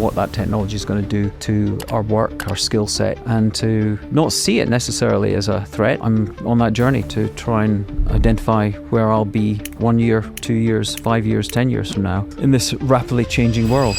what that technology is going to do to our work, our skill set, and to not see it necessarily as a threat. I'm on that journey to try and identify where I'll be 1 year, 2 years, 5 years, 10 years from now in this rapidly changing world.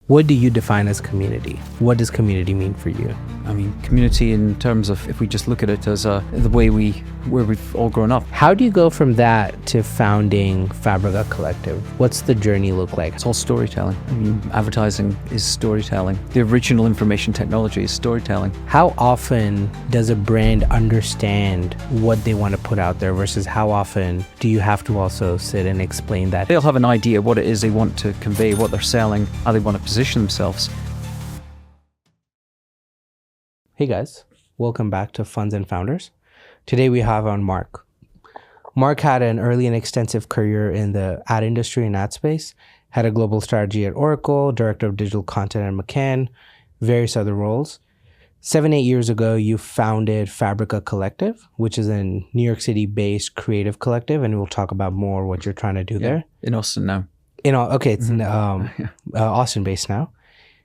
What do you define as community? What does community mean for you? I mean, community in terms of, if we just look at it as the way where we've all grown up. How do you go from that to founding Fabrica Collective? What's the journey look like? It's all storytelling. I mean, advertising is storytelling. The original information technology is storytelling. How often does a brand understand what they want to put out there versus how often do you have to also sit and explain that? They'll have an idea what it is they want to convey, what they're selling, how they want to position themselves. Hey guys, welcome back to Funds and Founders. Today we have on Mark. Mark had an early and extensive career in the ad industry and ad space, had a global strategy at Oracle, director of digital content at McCann, various other roles. 7-8 years ago, you founded Fabrica Collective, which is a New York City-based creative collective, and we'll talk about more what you're trying to do there. In Austin now. It's Austin-based now.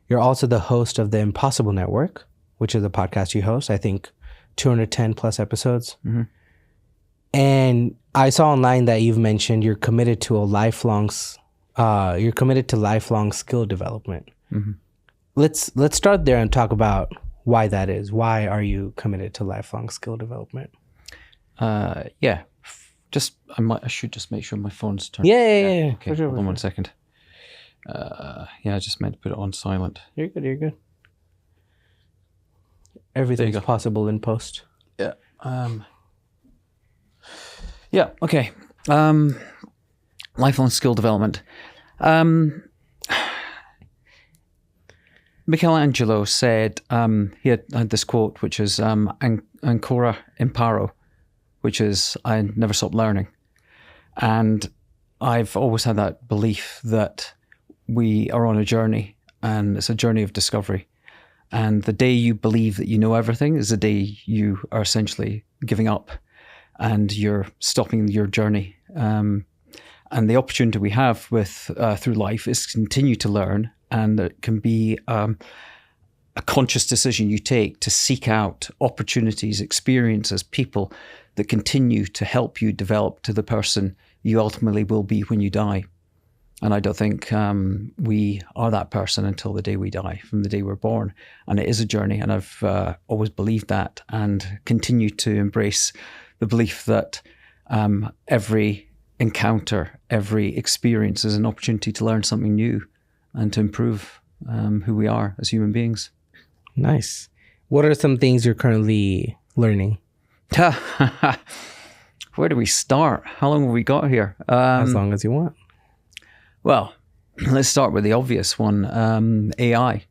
You're also the host of the Impossible Network, which is a podcast you host, I think 210 plus episodes. Mm-hmm. And I saw online that you've mentioned you're committed to lifelong skill development. Mm-hmm. Let's start there and talk about why that is. Why are you committed to lifelong skill development? I should just make sure my phone's turned. Yeah. Okay, hold on 1 second. I just meant to put it on silent. You're good. Everything's possible in post. Yeah. Okay. Lifelong skill development. Michelangelo said, he had this quote, which is ancora imparo, which is, I never stop learning. And I've always had that belief that we are on a journey, and it's a journey of discovery. And the day you believe that you know everything is the day you are essentially giving up and you're stopping your journey. And the opportunity we have with through life is to continue to learn, and it can be a conscious decision you take to seek out opportunities, experiences, people that continue to help you develop to the person you ultimately will be when you die. And I don't think we are that person until the day we die, from the day we're born. And it is a journey, and I've always believed that and continue to embrace the belief that every encounter, every experience is an opportunity to learn something new and to improve who we are as human beings. Nice. What are some things you're currently learning? Where do we start? How long have we got here? As long as you want. Well, let's start with the obvious one, AI.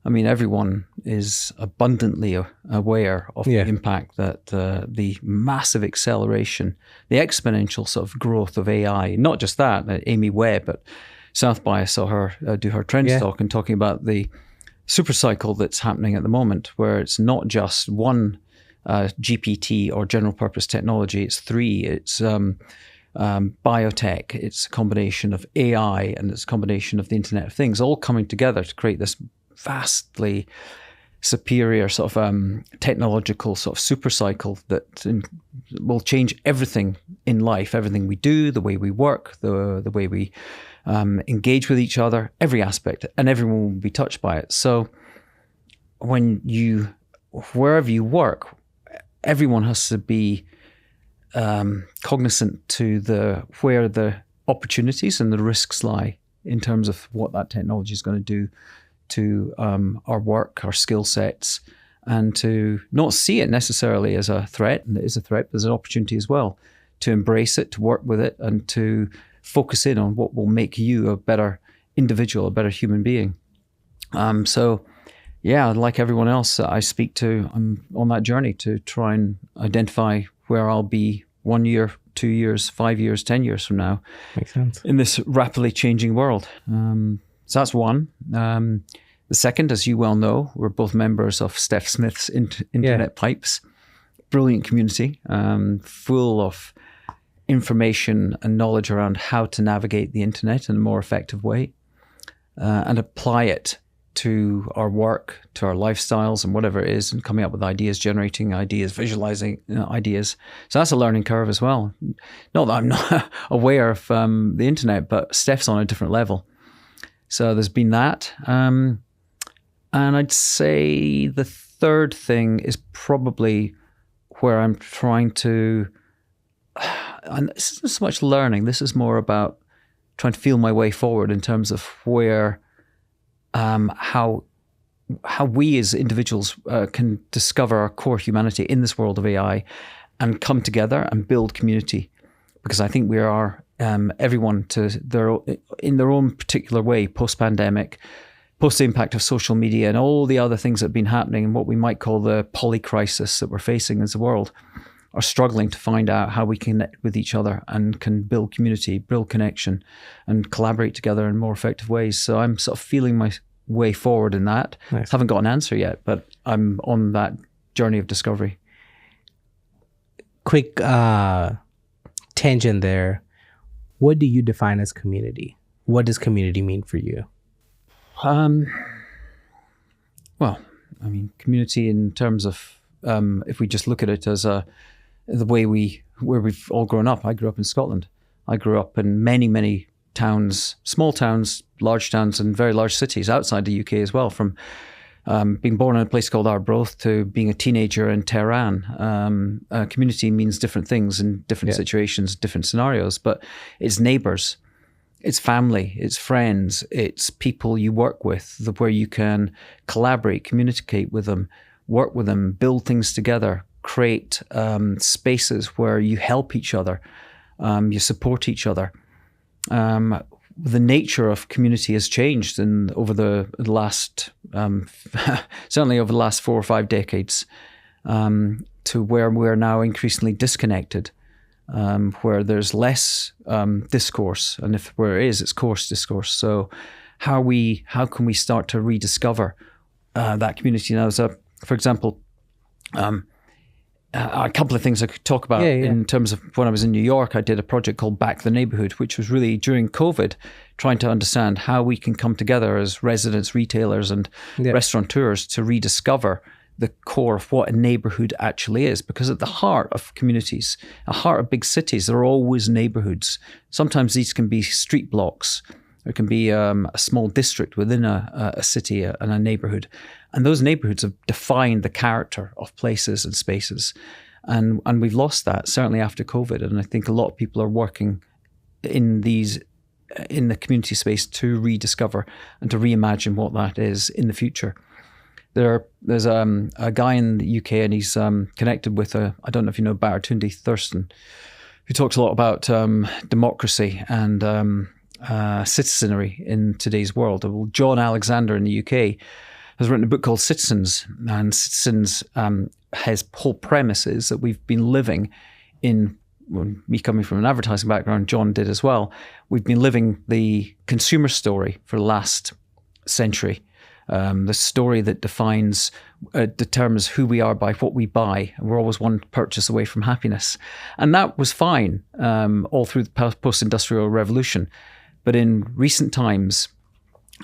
I mean, everyone is abundantly aware of the impact that the massive acceleration, the exponential sort of growth of AI, not just that, Amy Webb at South by, I saw her do her trend talk and talking about the super cycle that's happening at the moment, where it's not just one GPT or general purpose technology, it's three, it's biotech, it's a combination of AI, and it's a combination of the Internet of Things, all coming together to create this vastly superior sort of technological sort of super cycle that will change everything in life, everything we do, the way we work, the way we engage with each other, every aspect, and everyone will be touched by it. So wherever you work, everyone has to be cognizant to where the opportunities and the risks lie in terms of what that technology is going to do to our work, our skill sets, and to not see it necessarily as a threat, and it is a threat, but there's an opportunity as well to embrace it, to work with it, and to focus in on what will make you a better individual, a better human being. Like everyone else that I speak to, I'm on that journey to try and identify where I'll be 1 year, 2 years, 5 years, 10 years from now. Makes sense. In this rapidly changing world. So that's one. The second, as you well know, we're both members of Steph Smith's Internet Pipes. Brilliant community, full of information and knowledge around how to navigate the internet in a more effective way. and apply it to our work, to our lifestyles and whatever it is, and coming up with ideas, generating ideas, visualizing ideas. So that's a learning curve as well. Not that I'm not aware of the internet, but Steph's on a different level. So there's been that. And I'd say the third thing is probably where I'm trying to, and this isn't so much learning, this is more about trying to feel my way forward in terms of where, how we as individuals can discover our core humanity in this world of AI and come together and build community. Because I think we are, everyone in their own particular way, post-pandemic, post the impact of social media and all the other things that have been happening and what we might call the poly-crisis that we're facing as a world, are struggling to find out how we connect with each other and can build community, build connection, and collaborate together in more effective ways. So I'm sort of feeling my way forward in that. Nice. Haven't got an answer yet, but I'm on that journey of discovery. Quick tangent there. What do you define as community? What does community mean for you? Well, I mean, community in terms of, if we just look at it as the way where we've all grown up. I grew up in Scotland. I grew up in many, many towns, small towns, large towns, and very large cities outside the UK as well. From being born in a place called Arbroath to being a teenager in Tehran. Community means different things in different situations, different scenarios, but it's neighbours, it's family, it's friends, it's people you work with, where you can collaborate, communicate with them, work with them, build things together, create spaces where you help each other, you support each other. The nature of community has changed over the last, certainly over the last 4 or 5 decades, to where we're now increasingly disconnected, where there's less discourse, and where it is, it's coarse discourse. So how can we start to rediscover that community now? So, for example, a couple of things I could talk about in terms of when I was in New York. I did a project called Back the Neighborhood, which was really during COVID, trying to understand how we can come together as residents, retailers, and restaurateurs to rediscover the core of what a neighborhood actually is. Because at the heart of communities, the heart of big cities, there are always neighborhoods. Sometimes these can be street blocks. There can be a small district within a city and a neighborhood. And those neighborhoods have defined the character of places and spaces. And we've lost that, certainly after COVID. And I think a lot of people are working in the community space to rediscover and to reimagine what that is in the future. There's a guy in the UK, and he's connected with I don't know if you know Pundit Thurston, who talks a lot about democracy and citizenry in today's world. Well, John Alexander in the UK has written a book called Citizens, and Citizens, his whole premise is that we've been living in, well, me coming from an advertising background, John did as well, we've been living the consumer story for the last century. The story that determines who we are by what we buy. And we're always one purchase away from happiness. And that was fine all through the post-industrial revolution. But in recent times,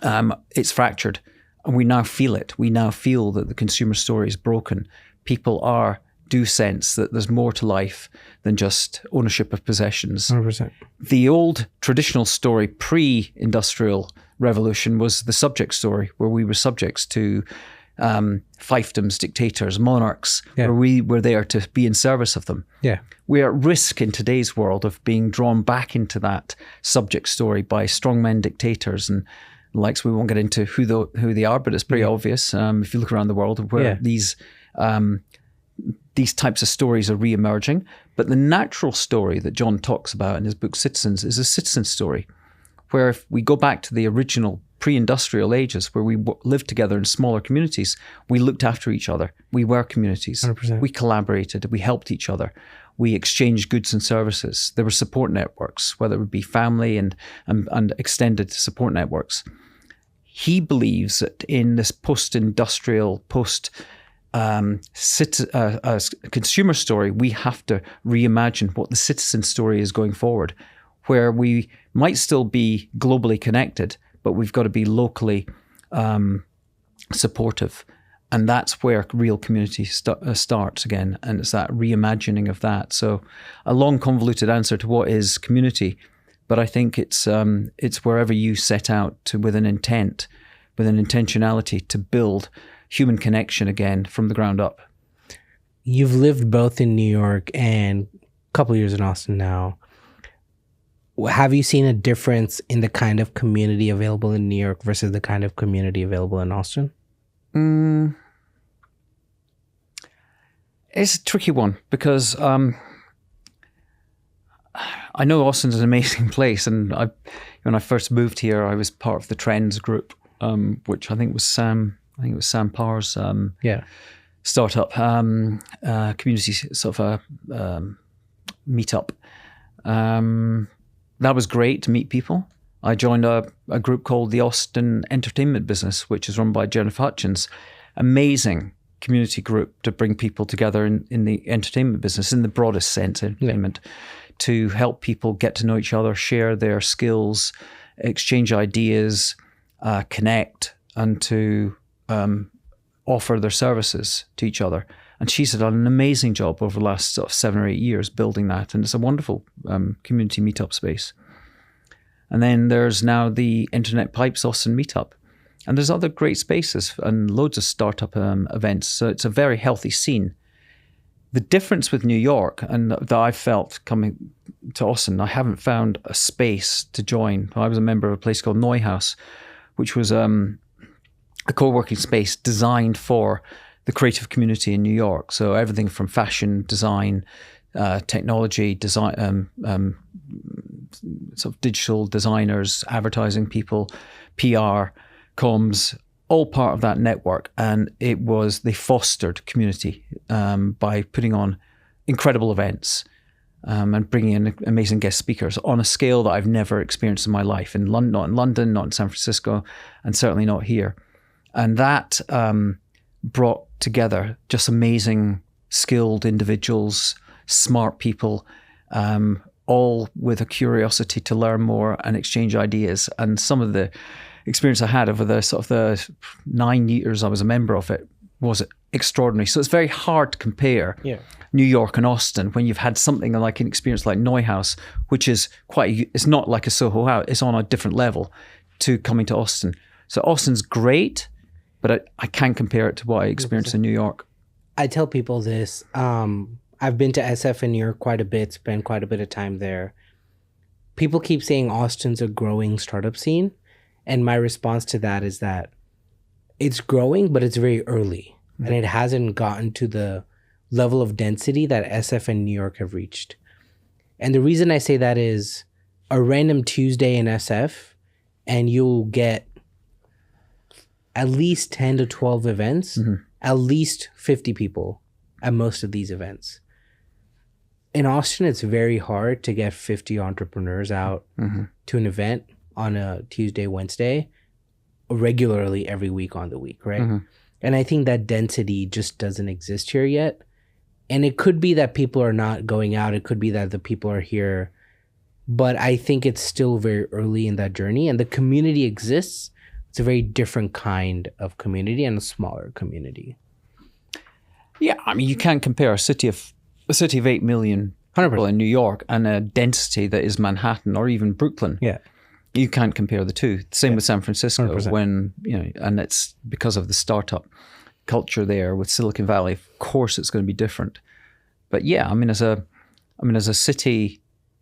it's fractured. And we now feel it. We now feel that the consumer story is broken. People do sense that there's more to life than just ownership of possessions. 100%. The old traditional story pre-industrial revolution was the subject story, where we were subjects to fiefdoms, dictators, monarchs, where we were there to be in service of them. Yeah. We're at risk in today's world of being drawn back into that subject story by strongmen dictators and likes. We won't get into who they are, but it's pretty obvious if you look around the world where these types of stories are re-emerging. But the natural story that John talks about in his book Citizens is a citizen story, where if we go back to the original pre-industrial ages where we lived together in smaller communities, we looked after each other. We were communities. 100%. We collaborated. We helped each other. We exchanged goods and services. There were support networks, whether it would be family and extended support networks. He believes that in this post-industrial, consumer story, we have to reimagine what the citizen story is going forward, where we might still be globally connected, but we've got to be locally supportive. And that's where real community starts again. And it's that reimagining of that. So a long, convoluted answer to what is community. But I think it's wherever you set out to, with an intent, with an intentionality to build human connection again from the ground up. You've lived both in New York and a couple of years in Austin now. Have you seen a difference in the kind of community available in New York versus the kind of community available in Austin? It's a tricky one because I know Austin's an amazing place, and when I first moved here, I was part of the Trends group, which I think was Sam Parr's startup community sort of a meetup. That was great to meet people. I joined a group called the Austin Entertainment Business, which is run by Jennifer Hutchins. Amazing community group to bring people together in the entertainment business, in the broadest sense, entertainment, to help people get to know each other, share their skills, exchange ideas, connect, and to offer their services to each other. And she's done an amazing job over the last sort of 7 or 8 years building that. And it's a wonderful community meetup space. And then there's now the Internet Pipes Austin meetup. And there's other great spaces and loads of startup events. So it's a very healthy scene. The difference with New York, and that I felt coming to Austin, I haven't found a space to join. I was a member of a place called Neuhaus, which was a co-working space designed for the creative community in New York. So everything from fashion, design, technology, design, sort of digital designers, advertising people, PR, comms, all part of that network. And they fostered community by putting on incredible events and bringing in amazing guest speakers on a scale that I've never experienced in my life. Not in London, not in San Francisco, and certainly not here. And that brought together just amazing, skilled individuals, smart people, all with a curiosity to learn more and exchange ideas. And some of the experience I had over the sort of the 9 years I was a member of it was extraordinary. So it's very hard to compare New York and Austin when you've had something like an experience like Neuhaus, which is it's not like a Soho House, it's on a different level, to coming to Austin. So Austin's great, but I can't compare it to what I experienced in New York. I tell people this. I've been to SF in New York quite a bit, spent quite a bit of time there. People keep saying Austin's a growing startup scene. And my response to that is that it's growing, but it's very early. Mm-hmm. And it hasn't gotten to the level of density that SF and New York have reached. And the reason I say that is a random Tuesday in SF, and you'll get at least 10 to 12 events, at least 50 people at most of these events. In Austin, it's very hard to get 50 entrepreneurs out to an event on a Tuesday, Wednesday, regularly every week on the week, right? And I think that density just doesn't exist here yet. And it could be that people are not going out. It could be that the people are here. But I think it's still very early in that journey. And the community exists. It's a very different kind of community and a smaller community. Yeah, I mean, you can't compare a city of 8 million people in New York and a density that is Manhattan or even Brooklyn. Yeah. You can't compare the two. Same with San Francisco 100%. When, and it's because of the startup culture there with Silicon Valley. Of course, it's going to be different. But yeah, I mean, as a city,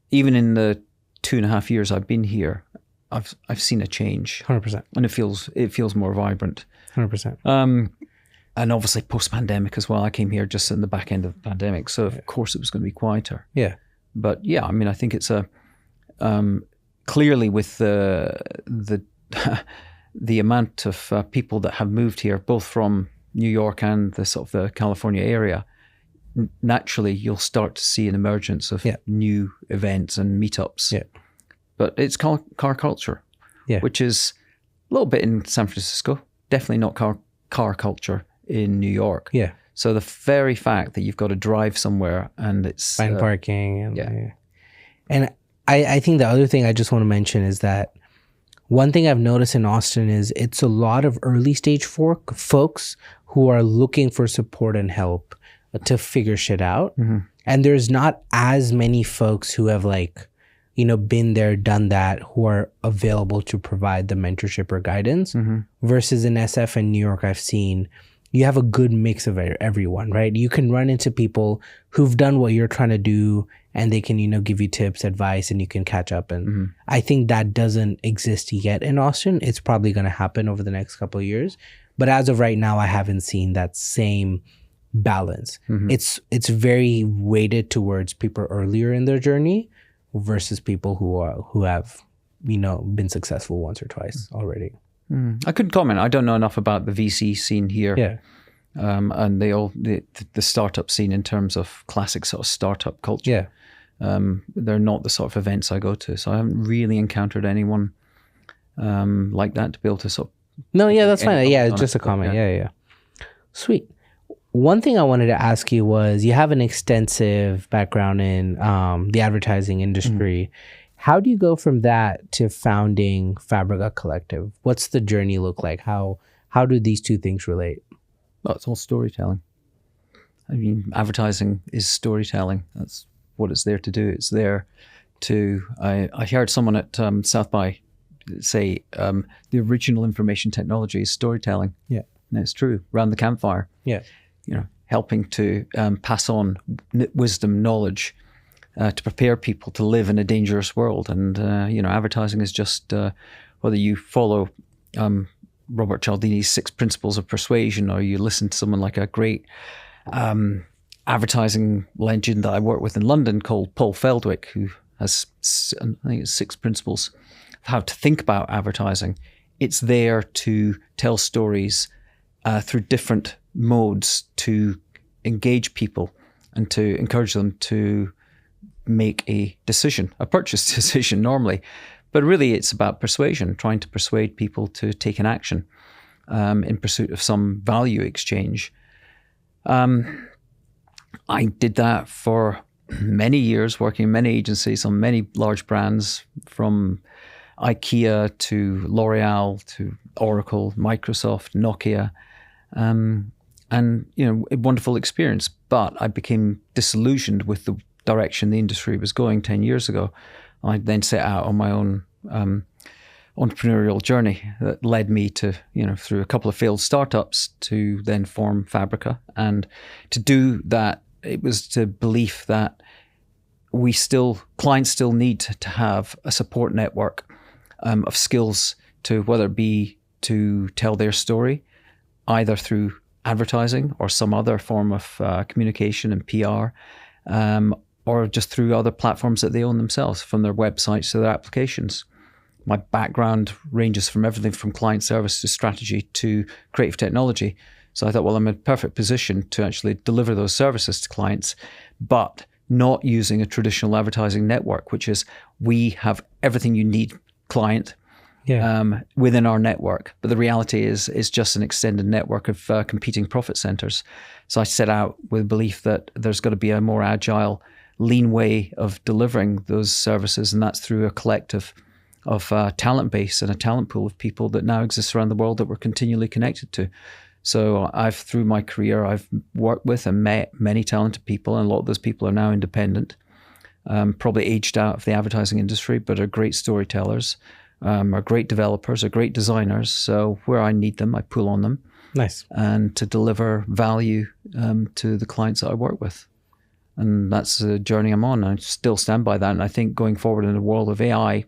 even in the 2.5 years I've been here, I've seen a change. 100%. And it feels more vibrant. 100%. And obviously post-pandemic as well. I came here just in the back end of the pandemic, so of course it was going to be quieter. Yeah. But yeah, I mean, I think it's a clearly with the amount of people that have moved here, both from New York and the sort of the California area, naturally you'll start to see an emergence of new events and meetups. Yeah. But it's car culture, which is a little bit in San Francisco, definitely not car culture in New York. Yeah. So the very fact that you've got to drive somewhere and it's find parking and I think the other thing I just want to mention is that One thing I've noticed in Austin is it's a lot of early stage folks who are looking for support and help to figure shit out. And there's not as many folks who have like, you know, been there, done that, who are available to provide the mentorship or guidance versus in SF and New York, I've seen you have a good mix of everyone, right? You can run into people who've done what you're trying to do and they can, you know, give you tips, advice, and you can catch up. And I think that doesn't exist yet in Austin. It's probably going to happen over the next couple of years. But as of right now, I haven't seen that same balance. It's very weighted towards people earlier in their journey versus people who have, you know, been successful once or twice already. I couldn't comment. I don't know enough about the VC scene here. Yeah. And the startup scene in terms of classic sort of startup culture. Yeah. They're not the sort of events I go to. So I haven't really encountered anyone like that to be able to sort of... No, yeah, that's fine. Yeah, just a comment. Yeah. Sweet. One thing I wanted to ask you was, you have an extensive background in the advertising industry. How do you go from that to founding Fabrica Collective? What's the journey look like? How do these two things relate? Well, it's all storytelling. I mean, advertising is storytelling. That's what it's there to do. It's there to... I heard someone at South by say the original information technology is storytelling. Yeah. And it's true. Around the campfire. Yeah. You know, helping to pass on wisdom, knowledge, to prepare people to live in a dangerous world. And, you know, advertising is just, whether you follow Robert Cialdini's 6 Principles of Persuasion, or you listen to someone like a great advertising legend that I work with in London called Paul Feldwick, who has, I think it's 6 Principles of how to think about advertising. It's there to tell stories through different modes to engage people and to encourage them to make a decision, a purchase decision normally. But really it's about persuasion, trying to persuade people to take an action in pursuit of some value exchange. I did that for many years, working in many agencies on many large brands, from IKEA to L'Oreal to Oracle, Microsoft, Nokia. And, you know, a wonderful experience. But I became disillusioned with the direction the industry was going 10 years ago. I then set out on my own entrepreneurial journey that led me to, you know, through a couple of failed startups to then form Fabrica. And to do that, it was the belief that clients still need to have a support network of skills to, whether it be to tell their story, either through advertising or some other form of communication and PR, or just through other platforms that they own themselves, from their websites to their applications. My background ranges from everything from client service to strategy to creative technology. So I thought, well, I'm in a perfect position to actually deliver those services to clients, but not using a traditional advertising network, which is, we have everything you need, client, within our network. But the reality is just an extended network of competing profit centers. So I set out with a belief that there's got to be a more agile, lean way of delivering those services, and that's through a collective of talent base and a talent pool of people that now exists around the world that we're continually connected to. So through my career, I've worked with and met many talented people, and a lot of those people are now independent, probably aged out of the advertising industry, but are great storytellers, are great developers, are great designers. So where I need them, I pull on them. Nice. And to deliver value to the clients that I work with. And that's the journey I'm on. I still stand by that. And I think going forward in the world of AI,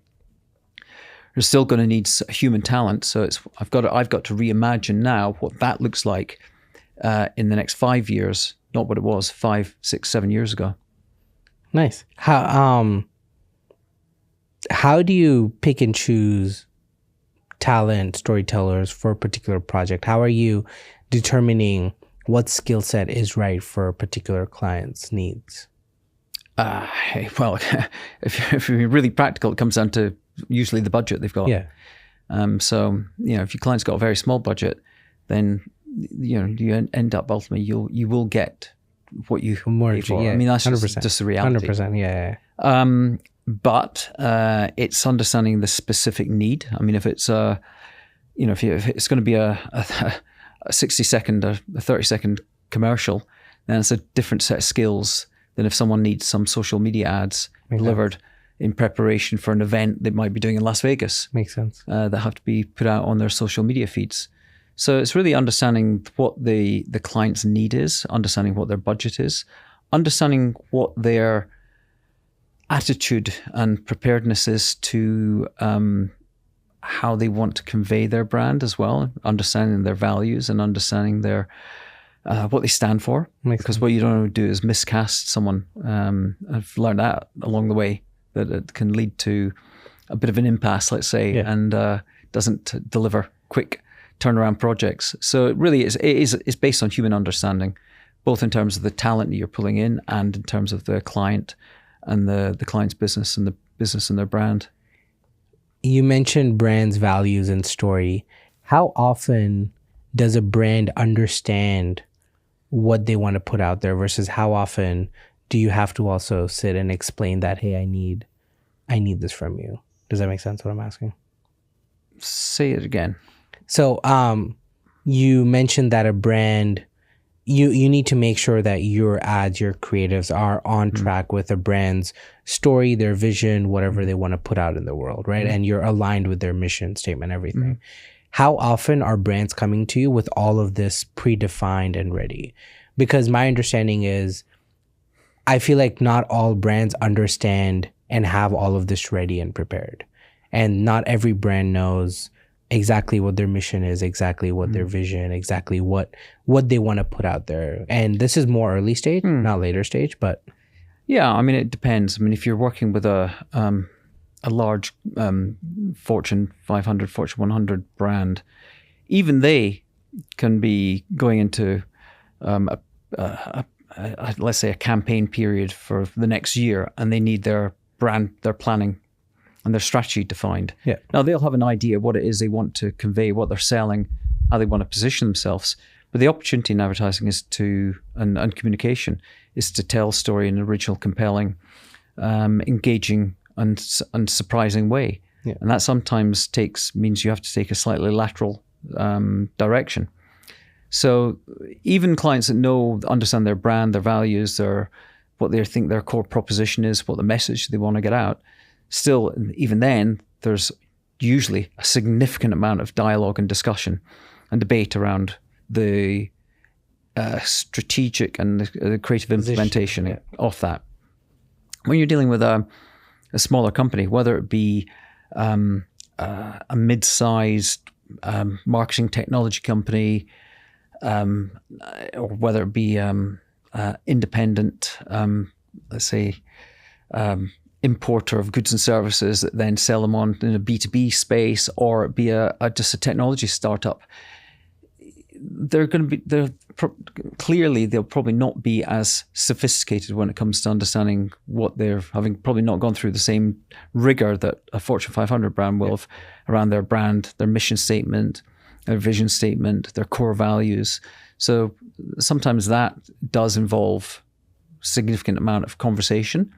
you're still going to need human talent. So I've got to reimagine now what that looks like in the next 5 years, not what it was 5, 6, 7 years ago. Nice. How do you pick and choose talent, storytellers for a particular project? How are you determining what skill set is right for a particular client's needs? Well, if you're really practical, it comes down to usually the budget they've got. Yeah. So, you know, if your client's got a very small budget, then, you know, you end up ultimately, you will get what you pay for. Yeah, I mean, that's 100%, just the reality. 100%, yeah. but it's understanding the specific need. I mean, if it's if it's going to be a 60-second or a 30-second commercial, then it's a different set of skills than if someone needs some social media ads delivered in preparation for an event they might be doing in Las Vegas. Makes sense. That have to be put out on their social media feeds. So it's really understanding what the client's need is, understanding what their budget is, understanding what their attitude and preparedness is to how they want to convey their brand as well, understanding their values and understanding their what they stand for. Because what you don't want to do is miscast someone. I've learned that along the way, that it can lead to a bit of an impasse, let's say, and doesn't deliver quick turnaround projects. So it really is based on human understanding, both in terms of the talent that you're pulling in and in terms of the client and the client's business and the business and their brand. You mentioned brands, values, and story. How often does a brand understand what they want to put out there versus how often do you have to also sit and explain that, hey, I need this from you? Does that make sense what I'm asking? Say it again. So you mentioned that a brand, you need to make sure that your ads, your creatives are on track with a brand's story, their vision, whatever they want to put out in the world, right? And you're aligned with their mission statement, everything. How often are brands coming to you with all of this predefined and ready? Because my understanding is, I feel like not all brands understand and have all of this ready and prepared. And not every brand knows exactly what their mission is, exactly what their vision, exactly what they want to put out there. And this is more early stage, not later stage, but... Yeah, I mean, it depends. I mean, if you're working with a large Fortune 500, Fortune 100 brand, even they can be going into, let's say, a campaign period for the next year, and they need their brand, their planning, and their strategy defined. Yeah. Now, they'll have an idea what it is they want to convey, what they're selling, how they want to position themselves. But the opportunity in advertising is and communication is to tell story in an original, compelling, engaging, and surprising way. Yeah. And that sometimes means you have to take a slightly lateral direction. So even clients that understand their brand, their values, what they think their core proposition is, what the message they want to get out, still, even then, there's usually a significant amount of dialogue and discussion and debate around the strategic and the creative implementation of that. When you're dealing with a smaller company, whether it be a mid-sized marketing technology company, or whether it be independent, let's say, importer of goods and services that then sell them on in a B2B space, or it be just a technology startup, clearly they'll probably not be as sophisticated when it comes to understanding what they're having probably not gone through the same rigor that a Fortune 500 brand will have around their brand, their mission statement, their vision statement, their core values. So sometimes that does involve significant amount of conversation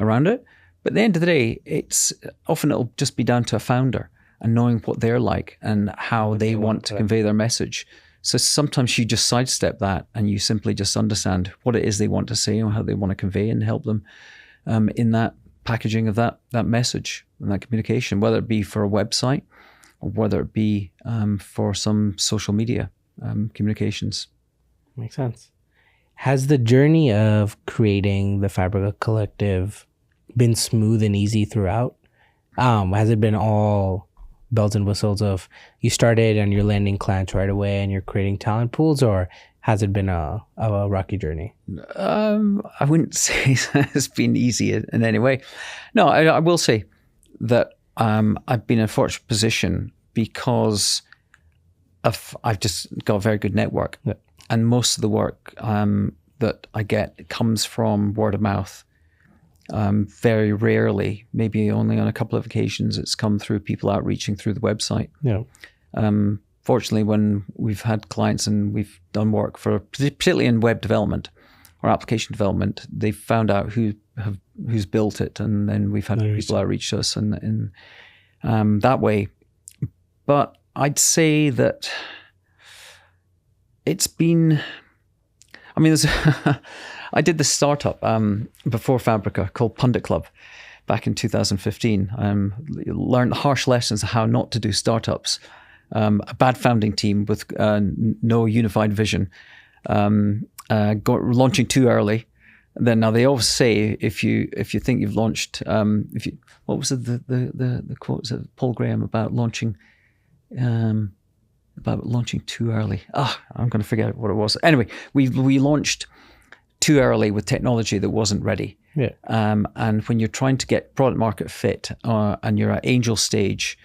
around it. But at the end of the day, it'll just be down to a founder and knowing what they're like and how they want to convey their message. So sometimes you just sidestep that and you simply just understand what it is they want to say and how they want to convey, and help them in that packaging of that message and that communication, whether it be for a website or whether it be for some social media communications. Makes sense. Has the journey of creating the Fabrica Collective been smooth and easy throughout? Has it been all bells and whistles of you started and you're landing clients right away and you're creating talent pools, or has it been a rocky journey? I wouldn't say it's been easy in any way. No, I will say that I've been in a fortunate position because I've just got a very good network. Yeah. And most of the work that I get comes from word of mouth. Very rarely, maybe only on a couple of occasions, it's come through people outreaching through the website. Yeah. Fortunately, when we've had clients and we've done work for, particularly in web development or application development, they've found out who have who's built it, and then we've had people outreach to us in that way. But I'd say that it's been. I mean, I did this startup before Fabrica called Pundit Club back in 2015. Learned harsh lessons of how not to do startups. A bad founding team with no unified vision, launching too early. Then now they always say if you think you've launched, what was the quote? Was it Paul Graham about launching? About launching too early. I'm going to forget what it was. Anyway, we launched too early with technology that wasn't ready. Yeah. And when you're trying to get product market fit and you're at angel stage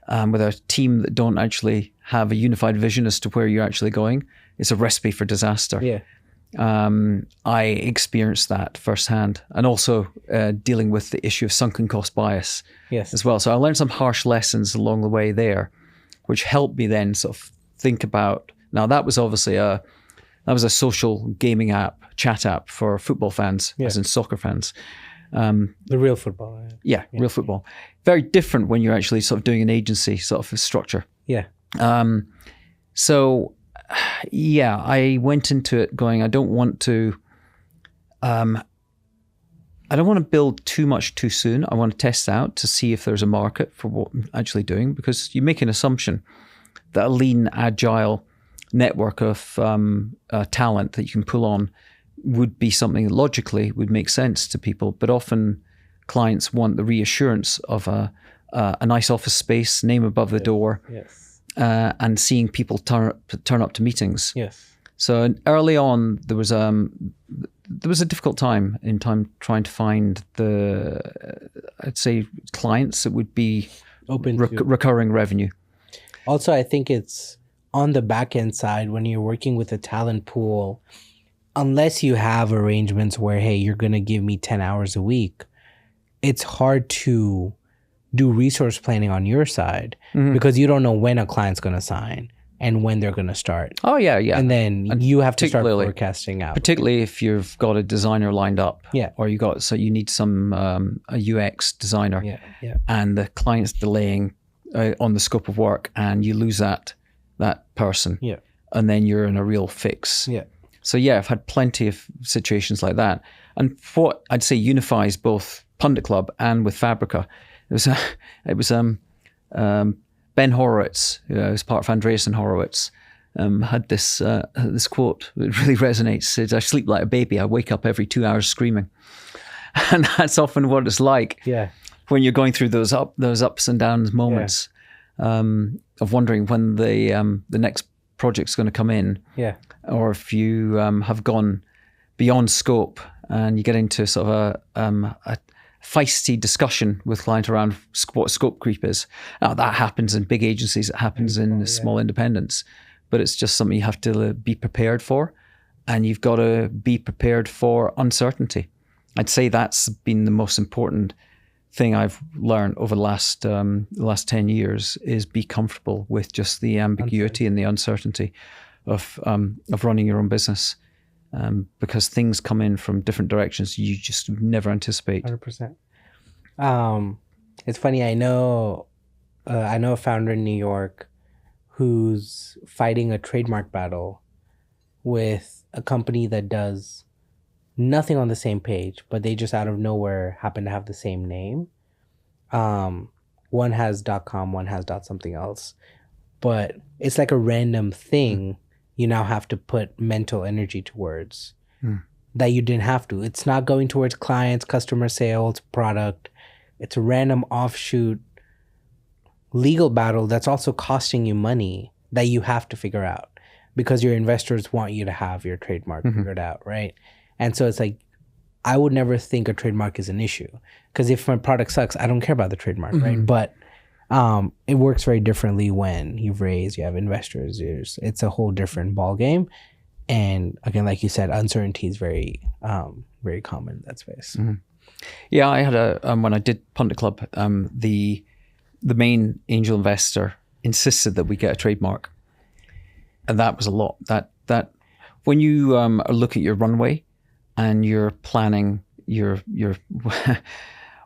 with a team that don't actually have a unified vision as to where you're actually going, it's a recipe for disaster. Yeah. I experienced that firsthand, and also dealing with the issue of sunken cost bias as well. So I learned some harsh lessons along the way there, which helped me then sort of think about. Now that was obviously a social gaming app, chat app for football fans, as in soccer fans. The real football. Yeah, real football. Very different when you're actually sort of doing an agency sort of structure. Yeah. So, yeah, I went into it going, I don't want to build too much too soon. I want to test out to see if there's a market for what I'm actually doing, because you make an assumption that a lean, agile network of talent that you can pull on would be something that logically would make sense to people. But often clients want the reassurance of a nice office space, name above the door, and seeing people turn up to meetings. Yes. So early on, there was a difficult time trying to find I'd say clients that would be open recurring revenue. Also, I think it's on the back end side when you're working with a talent pool, unless you have arrangements where, hey, you're going to give me 10 hours a week, it's hard to do resource planning on your side because you don't know when a client's going to sign and when they're going to start. Oh, yeah. And then you have to start forecasting out. Particularly if you've got a designer lined up. Yeah. Or you need some a UX designer. Yeah. And the client's delaying on the scope of work, and you lose that person. Yeah. And then you're in a real fix. Yeah. So yeah, I've had plenty of situations like that. And what I'd say unifies both Pundit Club and with Fabrica, it was Ben Horowitz, who was part of Andreessen Horowitz, had this quote that really resonates. It says, "I sleep like a baby. I wake up every 2 hours screaming," and that's often what it's like. Yeah. When you're going through those ups and downs moments of wondering when the next project's going to come in. Yeah. Or if you have gone beyond scope and you get into sort of a feisty discussion with client around what scope creep is. Now, that happens in big agencies, it happens in small independents, but it's just something you have to be prepared for, and you've got to be prepared for uncertainty. I'd say that's been the most important thing I've learned over the last 10 years is be comfortable with just the ambiguity and the uncertainty of running your own business. Because things come in from different directions you just never anticipate. 100%. It's funny. I know a founder in New York who's fighting a trademark battle with a company that does nothing on the same page, but they just out of nowhere happen to have the same name. One has .com, one has .something else, but it's like a random thing. You now have to put mental energy towards that you didn't have to. It's not going towards clients, customer sales, product. It's a random offshoot legal battle that's also costing you money that you have to figure out because your investors want you to have your trademark figured out, right? And so it's like, I would never think a trademark is an issue because if my product sucks, I don't care about the trademark, right? But it works very differently when you have investors. It's a whole different ball game, and again, like you said, uncertainty is very, very common in that space. Yeah, I had when I did Pundit Club, the main angel investor insisted that we get a trademark, and that was a lot. That when you are looking at your runway and you're planning your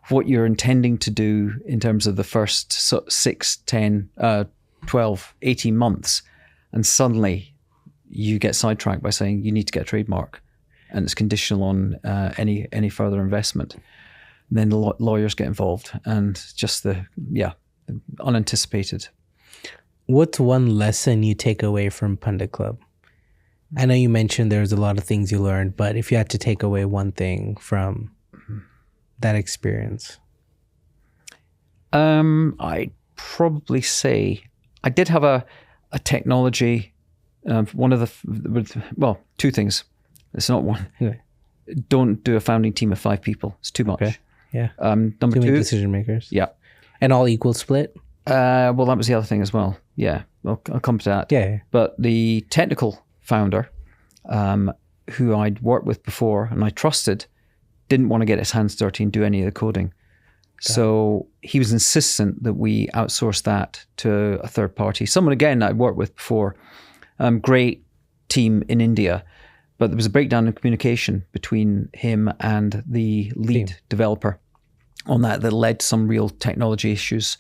what you're intending to do in terms of the first 6, 10, 12, 18 months, and suddenly you get sidetracked by saying you need to get a trademark, and it's conditional on any further investment. And then the lawyers get involved, and just unanticipated. What's one lesson you take away from Pundit Club? I know you mentioned there's a lot of things you learned, but if you had to take away one thing from that experience. I'd probably say I did have a technology, one of the, two things. It's not one. Okay. Don't do a founding team of 5 people. It's too much. Okay. Yeah. Number Too many 2. decision makers. Yeah. And all equal split? Well, that was the other thing as well. Yeah. I'll come to that. Yeah. But the technical founder, who I'd worked with before and I trusted, didn't want to get his hands dirty and do any of the coding. So he was insistent that we outsource that to a third party. Someone, again, I'd worked with before. Great team in India. But there was a breakdown in communication between him and the lead developer on that led to some real technology issues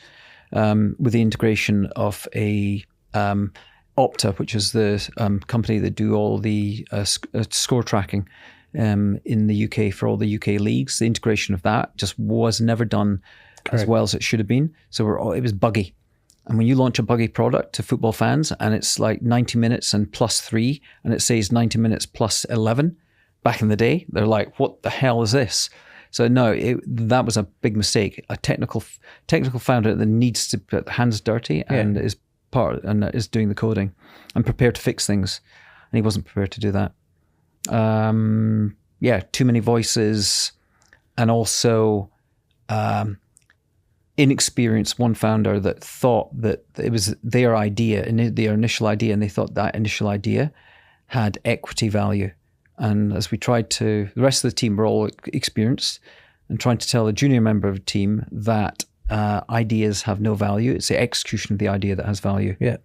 with the integration of a Opta, which is the company that do all the score tracking in the UK for all the UK leagues. The integration of that just was never done as well as it should have been. So it was buggy. And when you launch a buggy product to football fans and it's like 90 minutes and plus 3 and it says 90 minutes plus 11, back in the day, they're like, what the hell is this? So no, that was a big mistake. A technical founder that needs to put their hands dirty and is doing the coding and prepared to fix things. And he wasn't prepared to do that. Too many voices, and also inexperienced one founder that thought that it was their idea and their initial idea, and they thought that initial idea had equity value. And as we tried to, the rest of the team were all experienced, and trying to tell a junior member of the team that ideas have no value. It's the execution of the idea that has value. Yeah.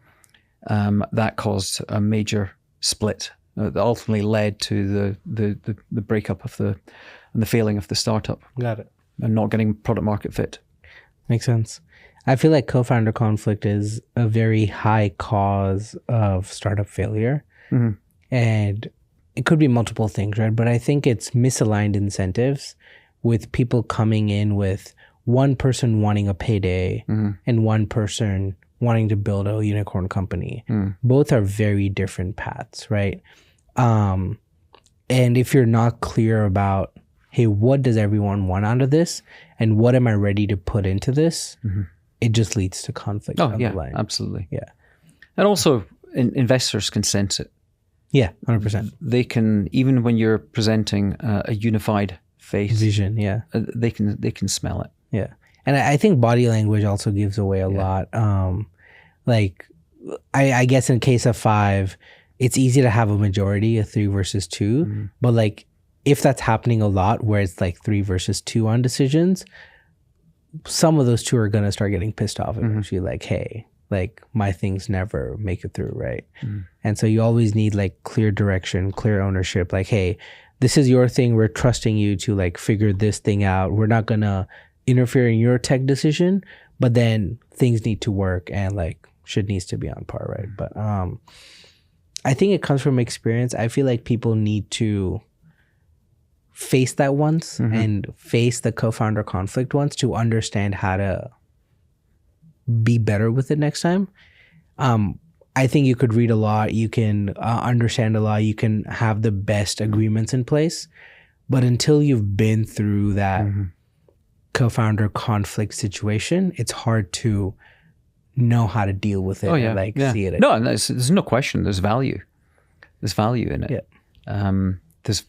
That caused a major split that ultimately led to the breakup of the failing of the startup. Got it. And not getting product market fit. Makes sense. I feel like co-founder conflict is a very high cause of startup failure. Mm-hmm. And it could be multiple things, right? But I think it's misaligned incentives with people coming in with one person wanting a payday and one person wanting to build a unicorn company. Both are very different paths, right? And if you're not clear about, hey, what does everyone want out of this? And what am I ready to put into this? It just leads to conflict. Oh, yeah, absolutely. Yeah. And also investors can sense it. Yeah, 100%. They can, even when you're presenting a unified face. Vision, yeah. They can smell it. Yeah. And I think body language also gives away a lot. I guess in case of 5, it's easy to have a majority, a 3 versus 2. But like, if that's happening a lot where it's like 3 versus 2 on decisions, some of those 2 are going to start getting pissed off eventually. Like, hey, like my things never make it through, right? And so you always need like clear direction, clear ownership. Like, hey, this is your thing. We're trusting you to like figure this thing out. We're not going to interfere in your tech decision, but then things need to work and like shit needs to be on par, right? But I think it comes from experience. I feel like people need to face that once and face the co-founder conflict once to understand how to be better with it next time. I think you could read a lot, you can understand a lot, you can have the best agreements in place, but until you've been through that co-founder conflict situation, it's hard to know how to deal with it and see it. No, and there's no question. There's value. There's value in it. Yeah. There's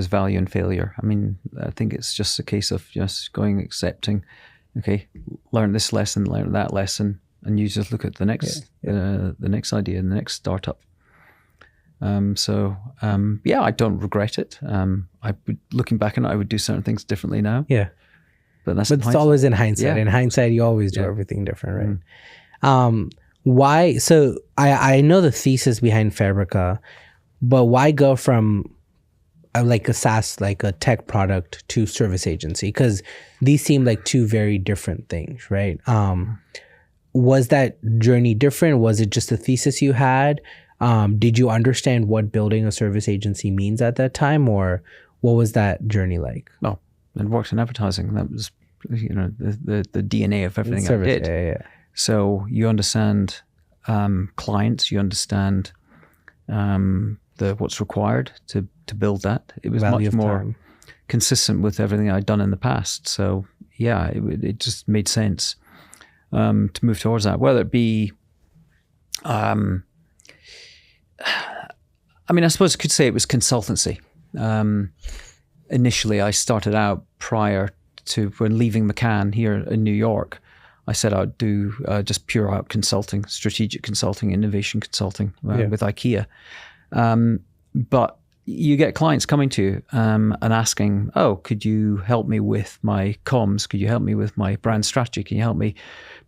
value in failure. I mean, I think it's just a case of just accepting, okay, learn this lesson, learn that lesson, and you just look at the next idea and the next startup. I don't regret it. Looking back on it, I would do certain things differently now. Yeah. But it's always in hindsight. Yeah. In hindsight, you always do everything different, right? Why? So I know the thesis behind Fabrica, but why go from like a SaaS, like a tech product to service agency? Because these seem like two very different things, right? Was that journey different? Was it just a thesis you had? Did you understand what building a service agency means at that time, or what was that journey like? Well, I worked in advertising. That was, the DNA of everything Service, I did. yeah. So you understand clients, you understand what's required to build that. It was Value much of more time. consistent with everything I'd done in the past. So yeah, it just made sense to move towards that. Whether it be, I suppose I could say it was consultancy. Initially, I started out prior to when leaving McCann here in New York. I said I'd do just pure out consulting, strategic consulting, innovation consulting with IKEA. But you get clients coming to you and asking, oh, could you help me with my comms? Could you help me with my brand strategy? Can you help me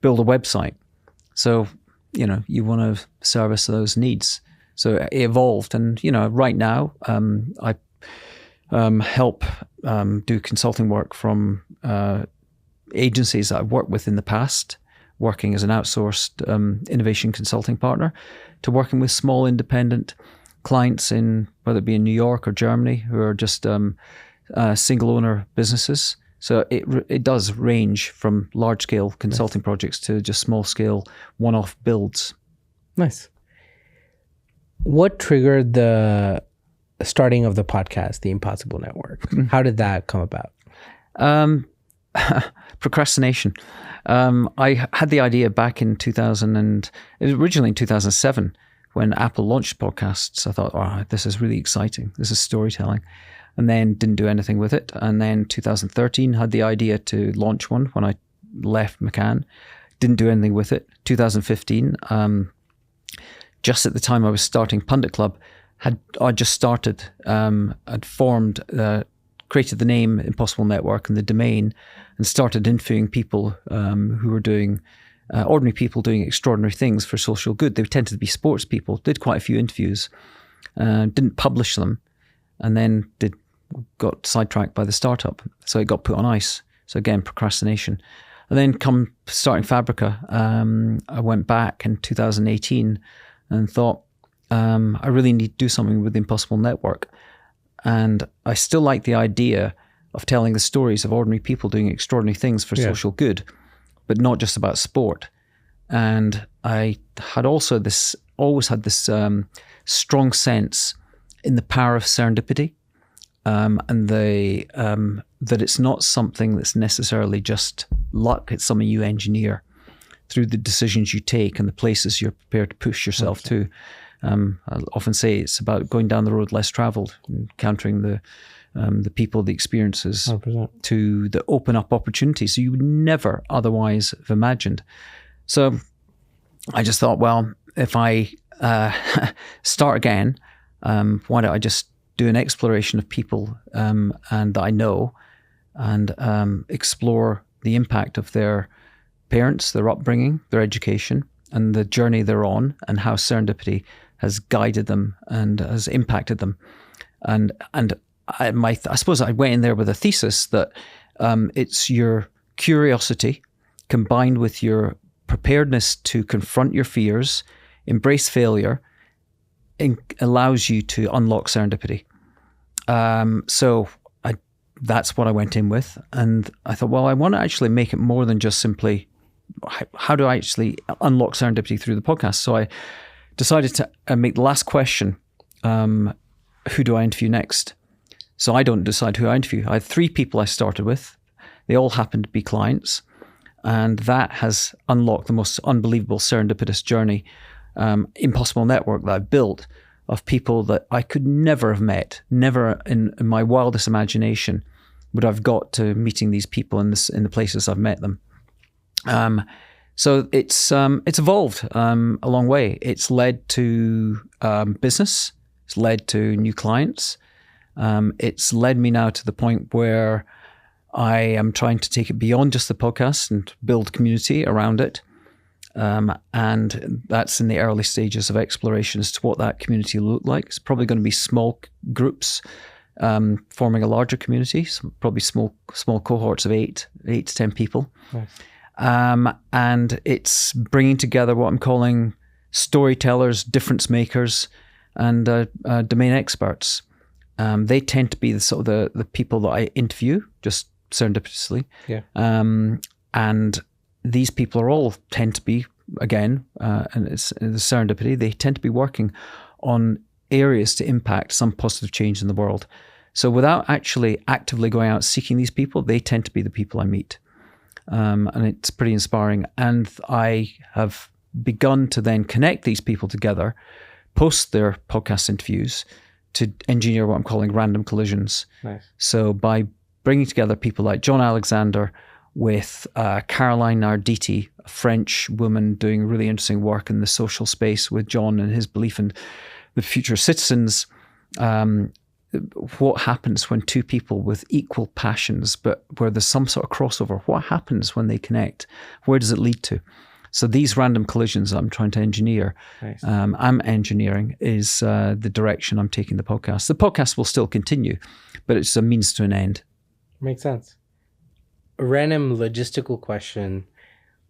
build a website? So, you want to service those needs. So it evolved. And, right now, I help do consulting work from agencies that I've worked with in the past, working as an outsourced innovation consulting partner, to working with small independent clients in, whether it be in New York or Germany, who are just single owner businesses. So it does range from large scale consulting projects to just small scale one-off builds. Nice. What triggered the starting of the podcast, The Impossible Network? How did that come about? Procrastination. I had the idea back in originally in 2007, when Apple launched podcasts. I thought, this is really exciting. This is storytelling. And then didn't do anything with it. And then 2013 had the idea to launch one when I left McCann. Didn't do anything with it. 2015, just at the time I was starting Pundit Club, I just started, I'd formed, created the name Impossible Network and the domain, and started interviewing people who were doing, ordinary people doing extraordinary things for social good. They tended to be sports people. Did quite a few interviews, didn't publish them, and then got sidetracked by the startup. So it got put on ice. So again, procrastination. And then come starting Fabrica, I went back in 2018 and thought, I really need to do something with the Impossible Network. And I still like the idea of telling the stories of ordinary people doing extraordinary things for social good, but not just about sport. And I had always had this strong sense in the power of serendipity, and that it's not something that's necessarily just luck. It's something you engineer through the decisions you take and the places you're prepared to push yourself to. I often say it's about going down the road less traveled, encountering the people, the experiences 100%. that open up opportunities you would never otherwise have imagined. So I just thought, well, if I start again, why don't I just do an exploration of people and that I know, and explore the impact of their parents, their upbringing, their education, and the journey they're on, and how serendipity has guided them and has impacted them. And I suppose I went in there with a thesis that it's your curiosity combined with your preparedness to confront your fears, embrace failure, allows you to unlock serendipity. So that's what I went in with. And I thought, well, I want to actually make it more than just simply, how do I actually unlock serendipity through the podcast? So I decided to make the last question, who do I interview next? So I don't decide who I interview. I had 3 people I started with. They all happened to be clients. And that has unlocked the most unbelievable serendipitous journey, impossible network that I've built of people that I could never have met, never in my wildest imagination would I've got to meeting these people in the places I've met them. So it's evolved a long way. It's led to business. It's led to new clients. It's led me now to the point where I am trying to take it beyond just the podcast and build community around it. And that's in the early stages of exploration as to what that community will look like. It's probably going to be small groups forming a larger community, probably small cohorts of 8 to 10 people. Nice. And it's bringing together what I'm calling storytellers, difference makers, and domain experts. They tend to be the people that I interview, just serendipitously. Yeah. And these people all tend to be, again, and it's the serendipity, they tend to be working on areas to impact some positive change in the world. So without actually actively going out seeking these people, they tend to be the people I meet. And it's pretty inspiring. And I have begun to then connect these people together, post their podcast interviews, to engineer what I'm calling random collisions. Nice. So by bringing together people like John Alexander with Caroline Arditi, a French woman doing really interesting work in the social space with John and his belief in the future of citizens, what happens when two people with equal passions, but where there's some sort of crossover, what happens when they connect? Where does it lead to? So these random collisions I'm trying to engineer, Nice. I'm engineering, is the direction I'm taking the podcast. The podcast will still continue, but it's a means to an end. Makes sense. A random logistical question.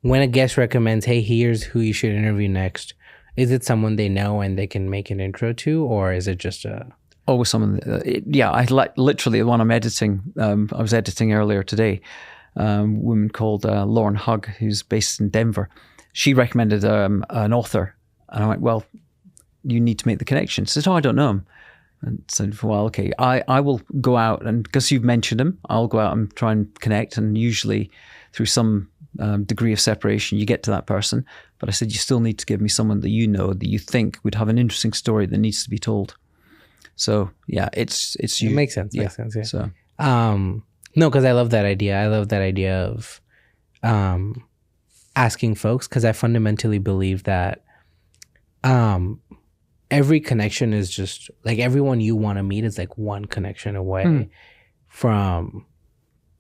When a guest recommends, hey, here's who you should interview next, is it someone they know and they can make an intro to, or is it just a... Always someone, I like literally the one I'm editing. I was editing earlier today. A woman called Lauren Hugg, who's based in Denver. She recommended an author, and I went, well, you need to make the connection. She said, oh, I don't know him. And said, well, okay, I will go out, and because you've mentioned him, I'll go out and try and connect, and usually through some degree of separation, you get to that person. But I said, you still need to give me someone that you know, that you think would have an interesting story that needs to be told. So yeah, it's you. It makes sense. Yeah. Makes sense. Yeah. So no, because I love that idea. I love that idea of asking folks, because I fundamentally believe that every connection is just like, everyone you want to meet is like one connection away from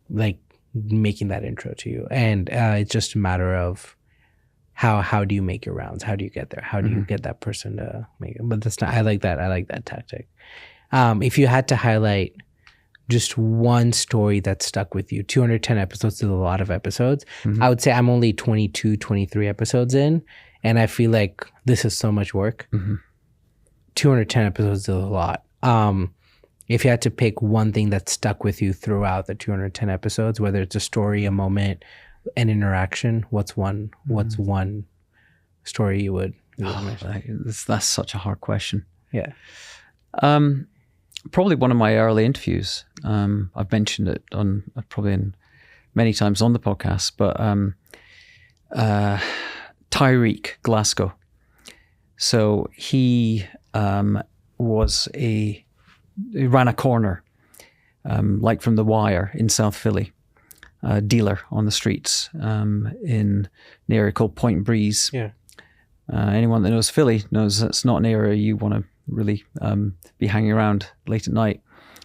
like making that intro to you, and it's just a matter of how do you make your rounds? How do you get there? How do you get that person to make it? But that's not, I like that tactic. If you had to highlight just one story that stuck with you, 210 episodes is a lot of episodes. I would say I'm only 22, 23 episodes in, and I feel like this is so much work. 210 episodes is a lot. If you had to pick one thing that stuck with you throughout the 210 episodes, whether it's a story, a moment, an interaction, what's one story you would mention? That's such a hard question. Yeah. Probably one of my early interviews. I've mentioned it many times on the podcast, but Tyreek Glasgow. So he he ran a corner, like from The Wire in South Philly, a dealer on the streets in an area called Point Breeze. Yeah. Anyone that knows Philly knows that's not an area you want to really be hanging around late at night.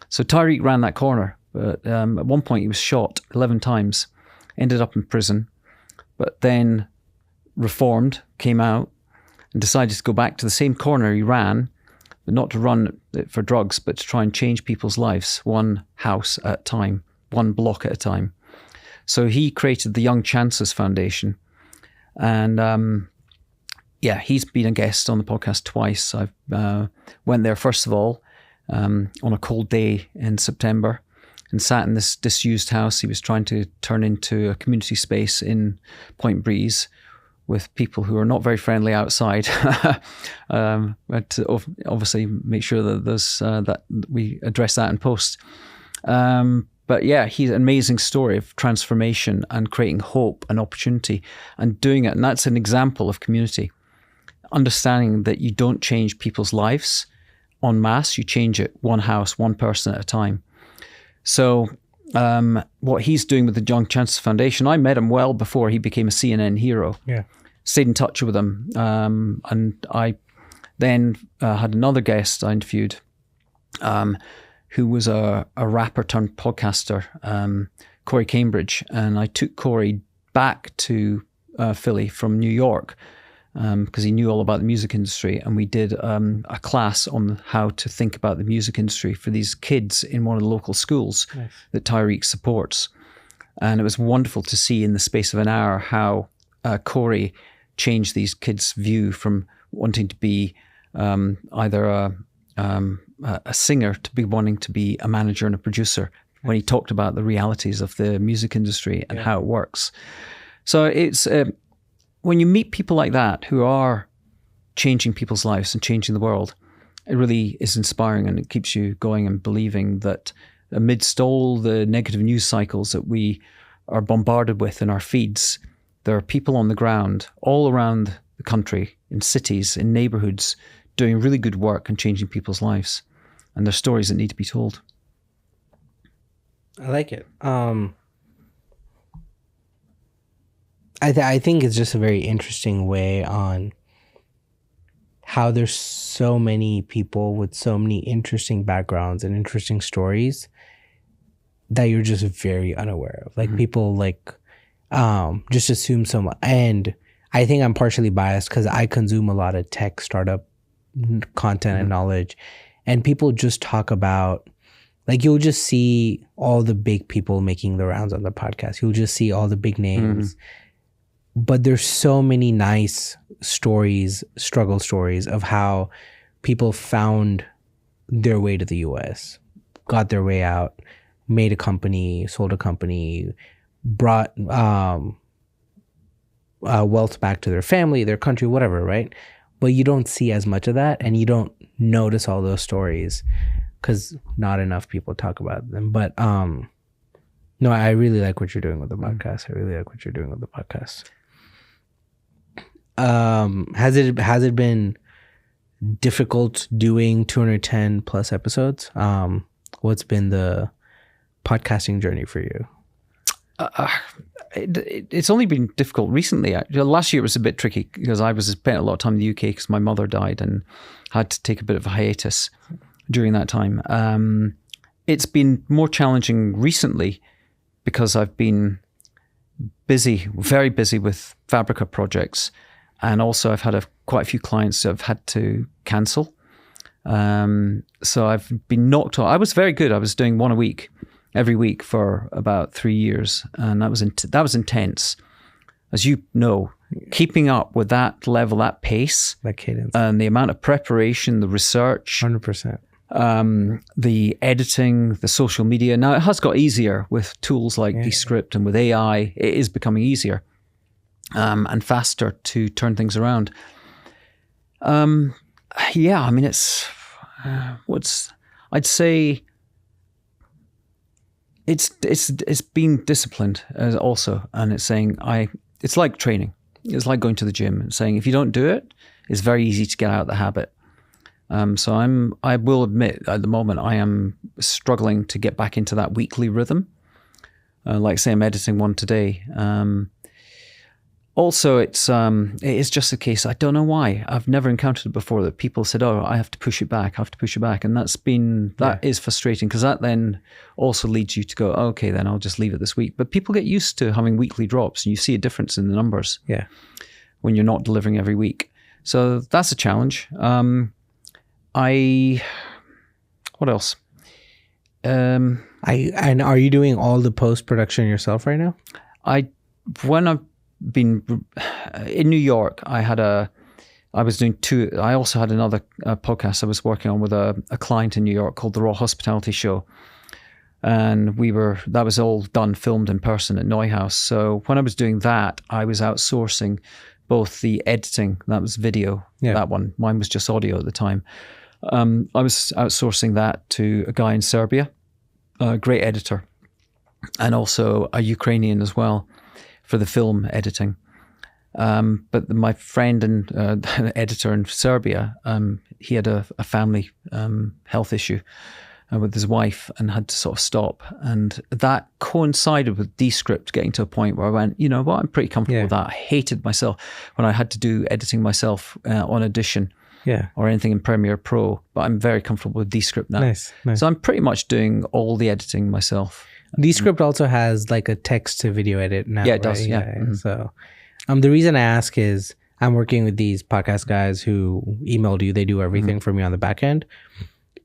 So Tyreek ran that corner, but at one point he was shot 11 times, ended up in prison, but then reformed, came out, and decided to go back to the same corner he ran, but not to run it for drugs, but to try and change people's lives, one house at a time, one block at a time. So he created the Young Chances Foundation. And he's been a guest on the podcast twice. I went there, first of all, on a cold day in September and sat in this disused house he was trying to turn into a community space in Point Breeze with people who are not very friendly outside. But to obviously make sure that there's that we address that in post. But yeah, he's an amazing story of transformation and creating hope and opportunity and doing it. And that's an example of community. Understanding that you don't change people's lives en masse, you change it one house, one person at a time. So what he's doing with the Young Chances Foundation, I met him well before he became a CNN hero. Yeah. Stayed in touch with him. And I then had another guest I interviewed who was a rapper turned podcaster, Corey Cambridge. And I took Corey back to Philly from New York because he knew all about the music industry. And we did a class on how to think about the music industry for these kids in one of the local schools that Tyreek supports. And it was wonderful to see in the space of an hour how Corey changed these kids' view from wanting to be either a singer to be wanting to be a manager and a producer, when he talked about the realities of the music industry and how it works. So it's when you meet people like that who are changing people's lives and changing the world, it really is inspiring, and it keeps you going and believing that amidst all the negative news cycles that we are bombarded with in our feeds, there are people on the ground all around the country, in cities, in neighborhoods, doing really good work and changing people's lives. And there's stories that need to be told. I like it. I think it's just a very interesting way on how there's so many people with so many interesting backgrounds and interesting stories that you're just very unaware of. Like people just assume so much. And I think I'm partially biased because I consume a lot of tech startup content and knowledge, and people just talk about, like, you'll just see all the big people making the rounds on the podcast. You'll just see all the big names. But there's so many nice stories, struggle stories of how people found their way to the US, got their way out, made a company, sold a company, brought wealth back to their family, their country, whatever, right? But you don't see as much of that, and you don't notice all those stories because not enough people talk about them. But no, I really like what you're doing with the podcast. I really like what you're doing with the podcast. Has it been difficult doing 210 plus episodes? What's been the podcasting journey for you? It's only been difficult recently. Last year was a bit tricky because I was spent a lot of time in the UK because my mother died and had to take a bit of a hiatus during that time. It's been more challenging recently because I've been busy, very busy with Fabrica projects. And also I've had quite a few clients that have had to cancel. So I've been knocked off. I was very good. I was doing one a week, every week for about 3 years. And that was intense. As you know, keeping up with that level, that pace, that cadence, and the amount of preparation, the research, 100%. The editing, the social media. Now it has got easier with tools like Descript and with AI. It is becoming easier. And faster to turn things around. I mean, it's I'd say it's being disciplined also, and it's saying it's like training. It's like going to the gym and saying if you don't do it, it's very easy to get out of the habit. So I will admit at the moment I am struggling to get back into that weekly rhythm. Like say I'm editing one today. Also, it is just a case, I don't know why, I've never encountered it before, that people said, oh, I have to push it back. And that is frustrating because that then also leads you to go, okay, then I'll just leave it this week. But people get used to having weekly drops and you see a difference in the numbers when you're not delivering every week. So that's a challenge. What else? And are you doing all the post-production yourself right now? When I've been in New York, I was doing two. I also had another podcast I was working on with a client in New York called The Raw Hospitality Show. And that was all done, filmed in person at Neuhaus. So when I was doing that, I was outsourcing both the editing, that was video, that one. Mine was just audio at the time. I was outsourcing that to a guy in Serbia, a great editor, and also a Ukrainian as well, for the film editing. But my friend and editor in Serbia, he had a family health issue with his wife and had to sort of stop. And that coincided with Descript getting to a point where I went, you know what, I'm pretty comfortable with that. I hated myself when I had to do editing myself on Audition or anything in Premiere Pro, but I'm very comfortable with Descript now. Nice. So I'm pretty much doing all the editing myself. Descript also has like a text to video edit now. Yeah, it does. Right? Yeah. So the reason I ask is I'm working with these podcast guys who emailed you. They do everything for me on the back end.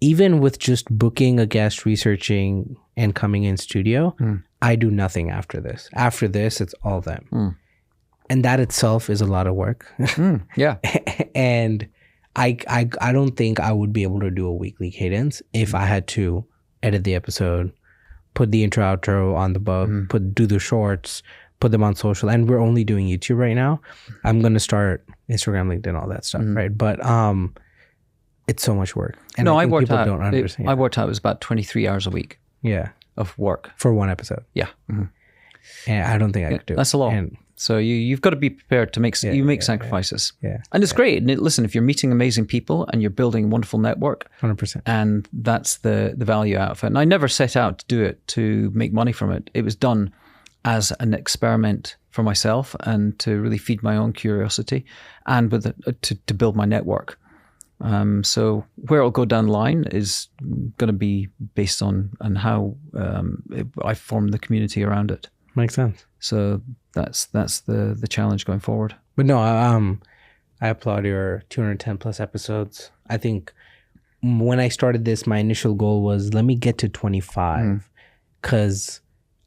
Even with just booking a guest, researching, and coming in studio, I do nothing after this. After this, it's all them. And that itself is a lot of work. Yeah. And I don't think I would be able to do a weekly cadence if I had to edit the episode, put the intro, outro on the book, do the shorts, put them on social. And we're only doing YouTube right now. I'm going to start Instagram, LinkedIn, all that stuff, right? But it's so much work. And No, I I think worked people out. don't understand. I worked out it was about 23 hours a week Yeah, of work. for one episode. Yeah. And I don't think I could do it. That's a lot. And So you've got to be prepared to make sacrifices. yeah, And it's great. And listen, if you're meeting amazing people and you're building a wonderful network, 100%. and that's the value out of it. And I never set out to do it to make money from it. It was done as an experiment for myself and to really feed my own curiosity and to build my network. So where it'll go down the line is going to be based on how I form the community around it. Makes sense. So that's the challenge going forward. But no, I applaud your 210 plus episodes. I think when I started this, my initial goal was let me get to 25 because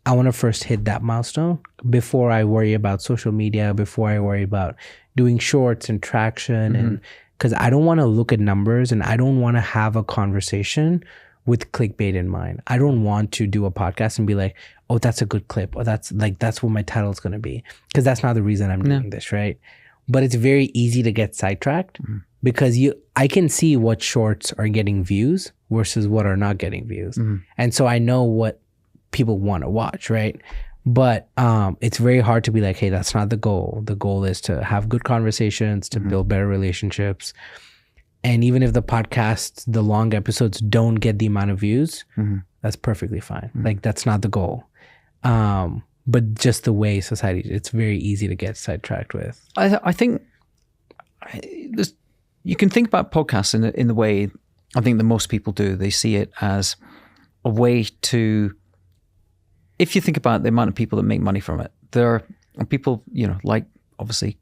I want to first hit that milestone before I worry about social media, before I worry about doing shorts and traction. And because I don't want to look at numbers and I don't want to have a conversation with clickbait in mind. I don't want to do a podcast and be like, oh, that's a good clip. Or that's what my title is going to be. Because that's not the reason I'm doing this, right? But it's very easy to get sidetracked because I can see what shorts are getting views versus what are not getting views. And so I know what people want to watch, right? But it's very hard to be like, hey, that's not the goal. The goal is to have good conversations, to build better relationships. And even if the podcasts, the long episodes don't get the amount of views, that's perfectly fine. Like that's not the goal. But just the way society, it's very easy to get sidetracked with. I think you can think about podcasts in the way I think that most people do. They see it as a way to, if you think about the amount of people that make money from it, there are people, like obviously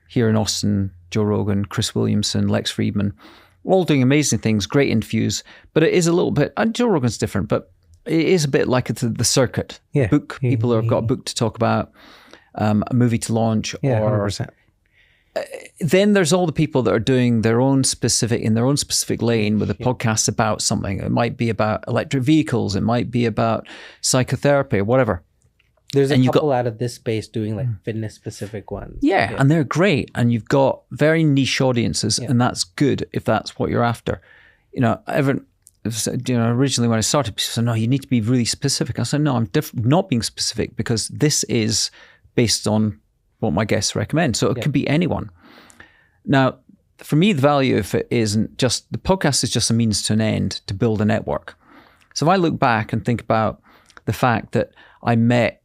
here in Austin, Joe Rogan, Chris Williamson, Lex Friedman, all doing amazing things, great interviews, but it is a little bit, and Joe Rogan's different, but it is a bit like the circuit. Yeah. Book, people who have got a book to talk about, a movie to launch, or 100%. Then there's all the people that are doing in their own specific lane with a podcast about something. It might be about electric vehicles. It might be about psychotherapy or whatever. There's a couple out of this space doing like fitness specific ones. Yeah, and they're great. And you've got very niche audiences, and that's good if that's what you're after. Originally when I started, people said, no, you need to be really specific. I said, no, I'm not being specific because this is based on what my guests recommend. So it could be anyone. Now, for me, the value of it isn't just, the podcast is just a means to an end to build a network. So if I look back and think about the fact that I met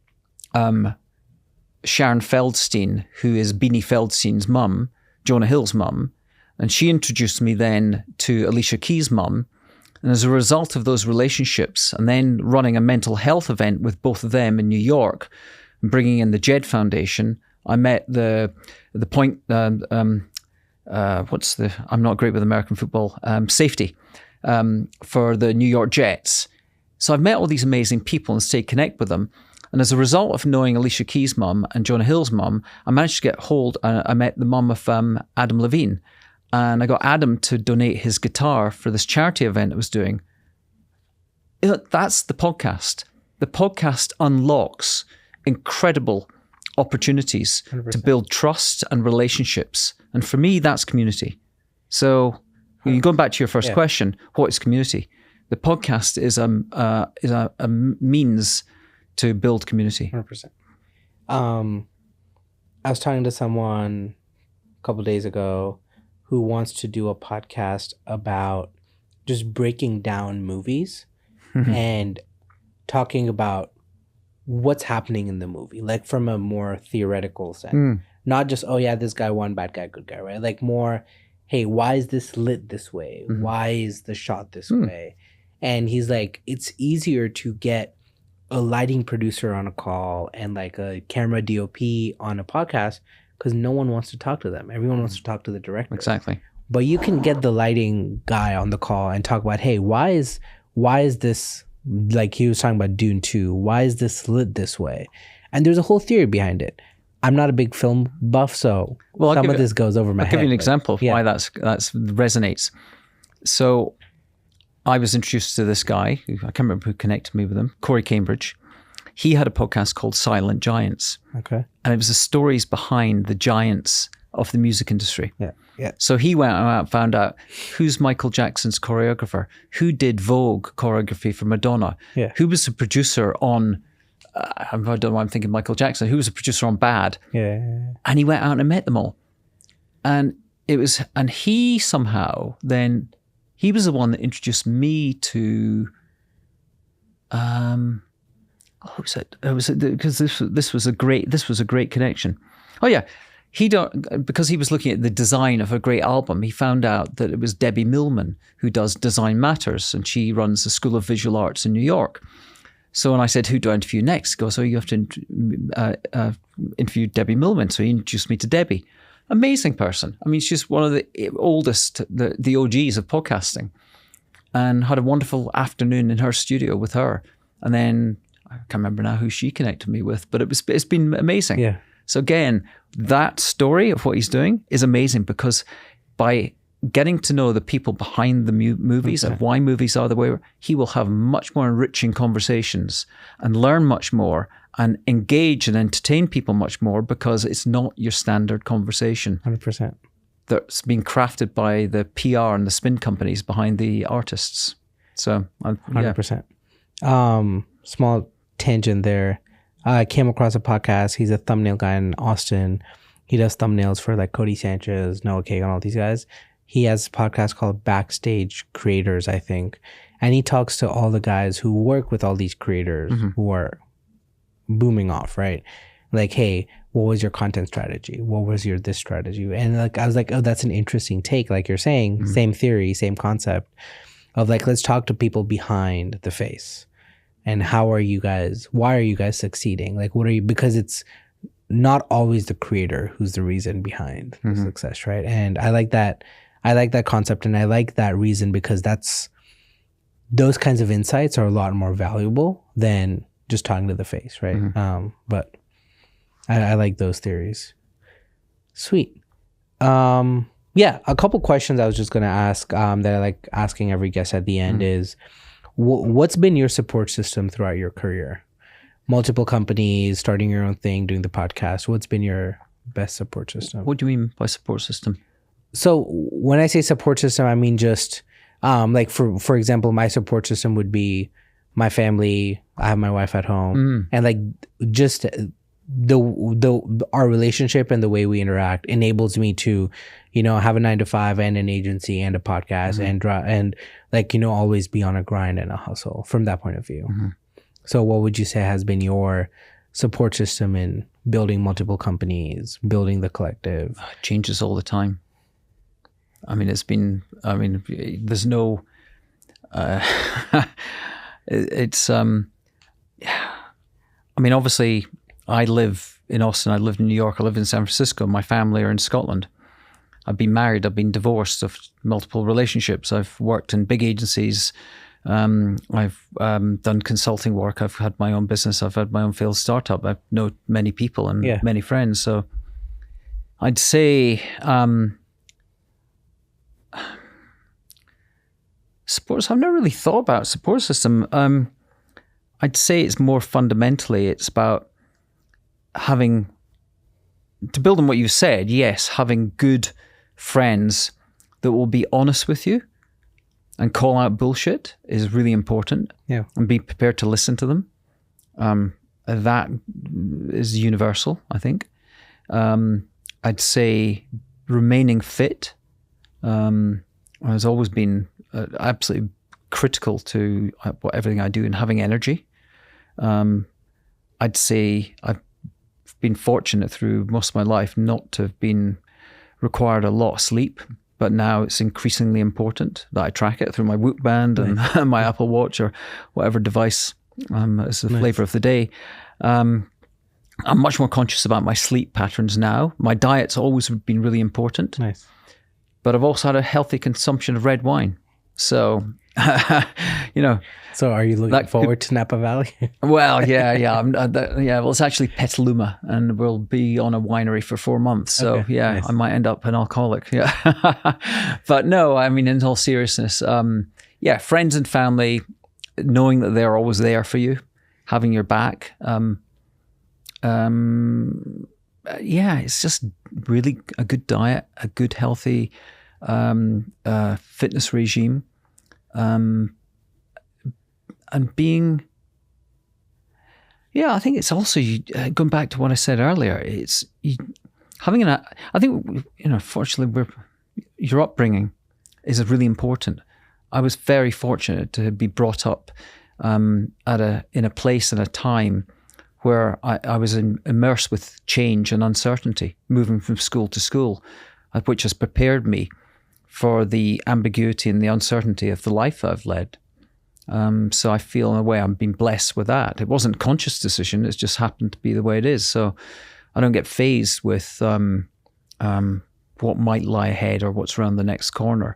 Sharon Feldstein, who is Beanie Feldstein's mum, Jonah Hill's mum, and she introduced me then to Alicia Keys' mum. And as a result of those relationships, and then running a mental health event with both of them in New York, and bringing in the Jed Foundation, I met the point. I'm not great with American football. Safety for the New York Jets. So I've met all these amazing people and stayed connected with them. And as a result of knowing Alicia Keys' mum and Jonah Hill's mum, I managed to get hold. I met the mum of Adam Levine. And I got Adam to donate his guitar for this charity event I was doing. That's the podcast. The podcast unlocks incredible opportunities 100%. To build trust and relationships. And for me, that's community. So when you go back to your first question, what is community? The podcast is a means to build community. 100%. I was talking to someone a couple of days ago who wants to do a podcast about just breaking down movies and talking about what's happening in the movie, like from a more theoretical sense. Not just, oh yeah, this guy won, bad guy, good guy, right? Like more, hey, why is this lit this way? Why is the shot this way? And he's like, it's easier to get a lighting producer on a call and like a camera DOP on a podcast because no one wants to talk to them. Everyone wants to talk to the director. Exactly. But you can get the lighting guy on the call and talk about, hey, why is this, like he was talking about Dune 2, why is this lit this way? And there's a whole theory behind it. I'm not a big film buff, so some of this goes over my head. I'll give you an example of why that's resonates. So I was introduced to this guy, I can't remember who connected me with him, Corey Cambridge. He had a podcast called Silent Giants. Okay. And it was the stories behind the giants of the music industry. Yeah. Yeah. So he went out and found out who's Michael Jackson's choreographer, who did Vogue choreography for Madonna, who was the producer on, I don't know why I'm thinking Michael Jackson, who was the producer on Bad. Yeah. And he went out and met them all. And he somehow then, he was the one that introduced me to, because this was a great connection. Oh yeah. Because he was looking at the design of a great album, he found out that it was Debbie Millman who does Design Matters, and she runs the School of Visual Arts in New York. So when I said, who do I interview next? He goes, you have to interview Debbie Millman. So he introduced me to Debbie. Amazing person. I mean, she's one of the oldest, the OGs of podcasting, and had a wonderful afternoon in her studio with her. And then I can't remember now who she connected me with, but it's been amazing. Yeah. So again, that story of what he's doing is amazing, because by getting to know the people behind the movies and why movies are the way, he will have much more enriching conversations and learn much more and engage and entertain people much more, because it's not your standard conversation. 100%. That's been crafted by the PR and the spin companies behind the artists. So 100%. Small tangent there. I came across a podcast. He's a thumbnail guy in Austin. He does thumbnails for like Cody Sanchez, Noah Kagan, all these guys. He has a podcast called Backstage Creators, I think. And he talks to all the guys who work with all these creators who are booming off, right? Like, hey, what was your content strategy? What was your this strategy? And like, I was like, oh, that's an interesting take. Like you're saying, same theory, same concept of like, let's talk to people behind the face. And why are you guys succeeding? Like, what are you, because it's not always the creator who's the reason behind the success, right? And I like that concept, and I like that reason, because those kinds of insights are a lot more valuable than just talking to the face, right? But I like those theories. Sweet. Yeah, a couple questions I was just going to ask that I like asking every guest at the end is, what's been your support system throughout your career? Multiple companies, starting your own thing, doing the podcast. What's been your best support system? What do you mean by support system? So when I say support system, I mean just like for example, my support system would be my family. I have my wife at home, and like just our relationship and the way we interact enables me to, have a 9-to-5 and an agency and a podcast and like, always be on a grind and a hustle from that point of view. So what would you say has been your support system in building multiple companies, building the collective? It changes all the time. There's no, obviously I live in Austin, I live in New York, I live in San Francisco, my family are in Scotland. I've been married, I've been divorced, I've multiple relationships, I've worked in big agencies, I've done consulting work, I've had my own business, I've had my own failed startup, I know many people and many friends. So I'd say support, I've never really thought about support system. I'd say it's more fundamentally, it's about having, to build on what you said, yes, having good friends that will be honest with you and call out bullshit is really important. Yeah. And be prepared to listen to them. That is universal, I think. I'd say remaining fit has always been absolutely critical to everything I do, and having energy. I'd say I've been fortunate through most of my life not to have been required a lot of sleep, but now it's increasingly important that I track it through my Whoop band and my Apple Watch or whatever device is the flavor of the day. I'm much more conscious about my sleep patterns now. My diet's always been really important. Nice. But I've also had a healthy consumption of red wine. So, So are you looking forward to Napa Valley? Well, yeah. Well, it's actually Petaluma, and we'll be on a winery for 4 months. So, Okay, nice. I might end up an alcoholic. Yeah. But no, I mean, in all seriousness, friends and family, knowing that they're always there for you, having your back. It's just really a good diet, a good, healthy fitness regime. And being, I think it's also going back to what I said earlier. It's having I think fortunately, your upbringing is really important. I was very fortunate to be brought up in a place and a time where I was immersed with change and uncertainty, moving from school to school, which has prepared me for the ambiguity and the uncertainty of the life I've led. So I feel in a way I've been blessed with that. It wasn't a conscious decision. It's just happened to be the way it is. So I don't get fazed with what might lie ahead or what's around the next corner.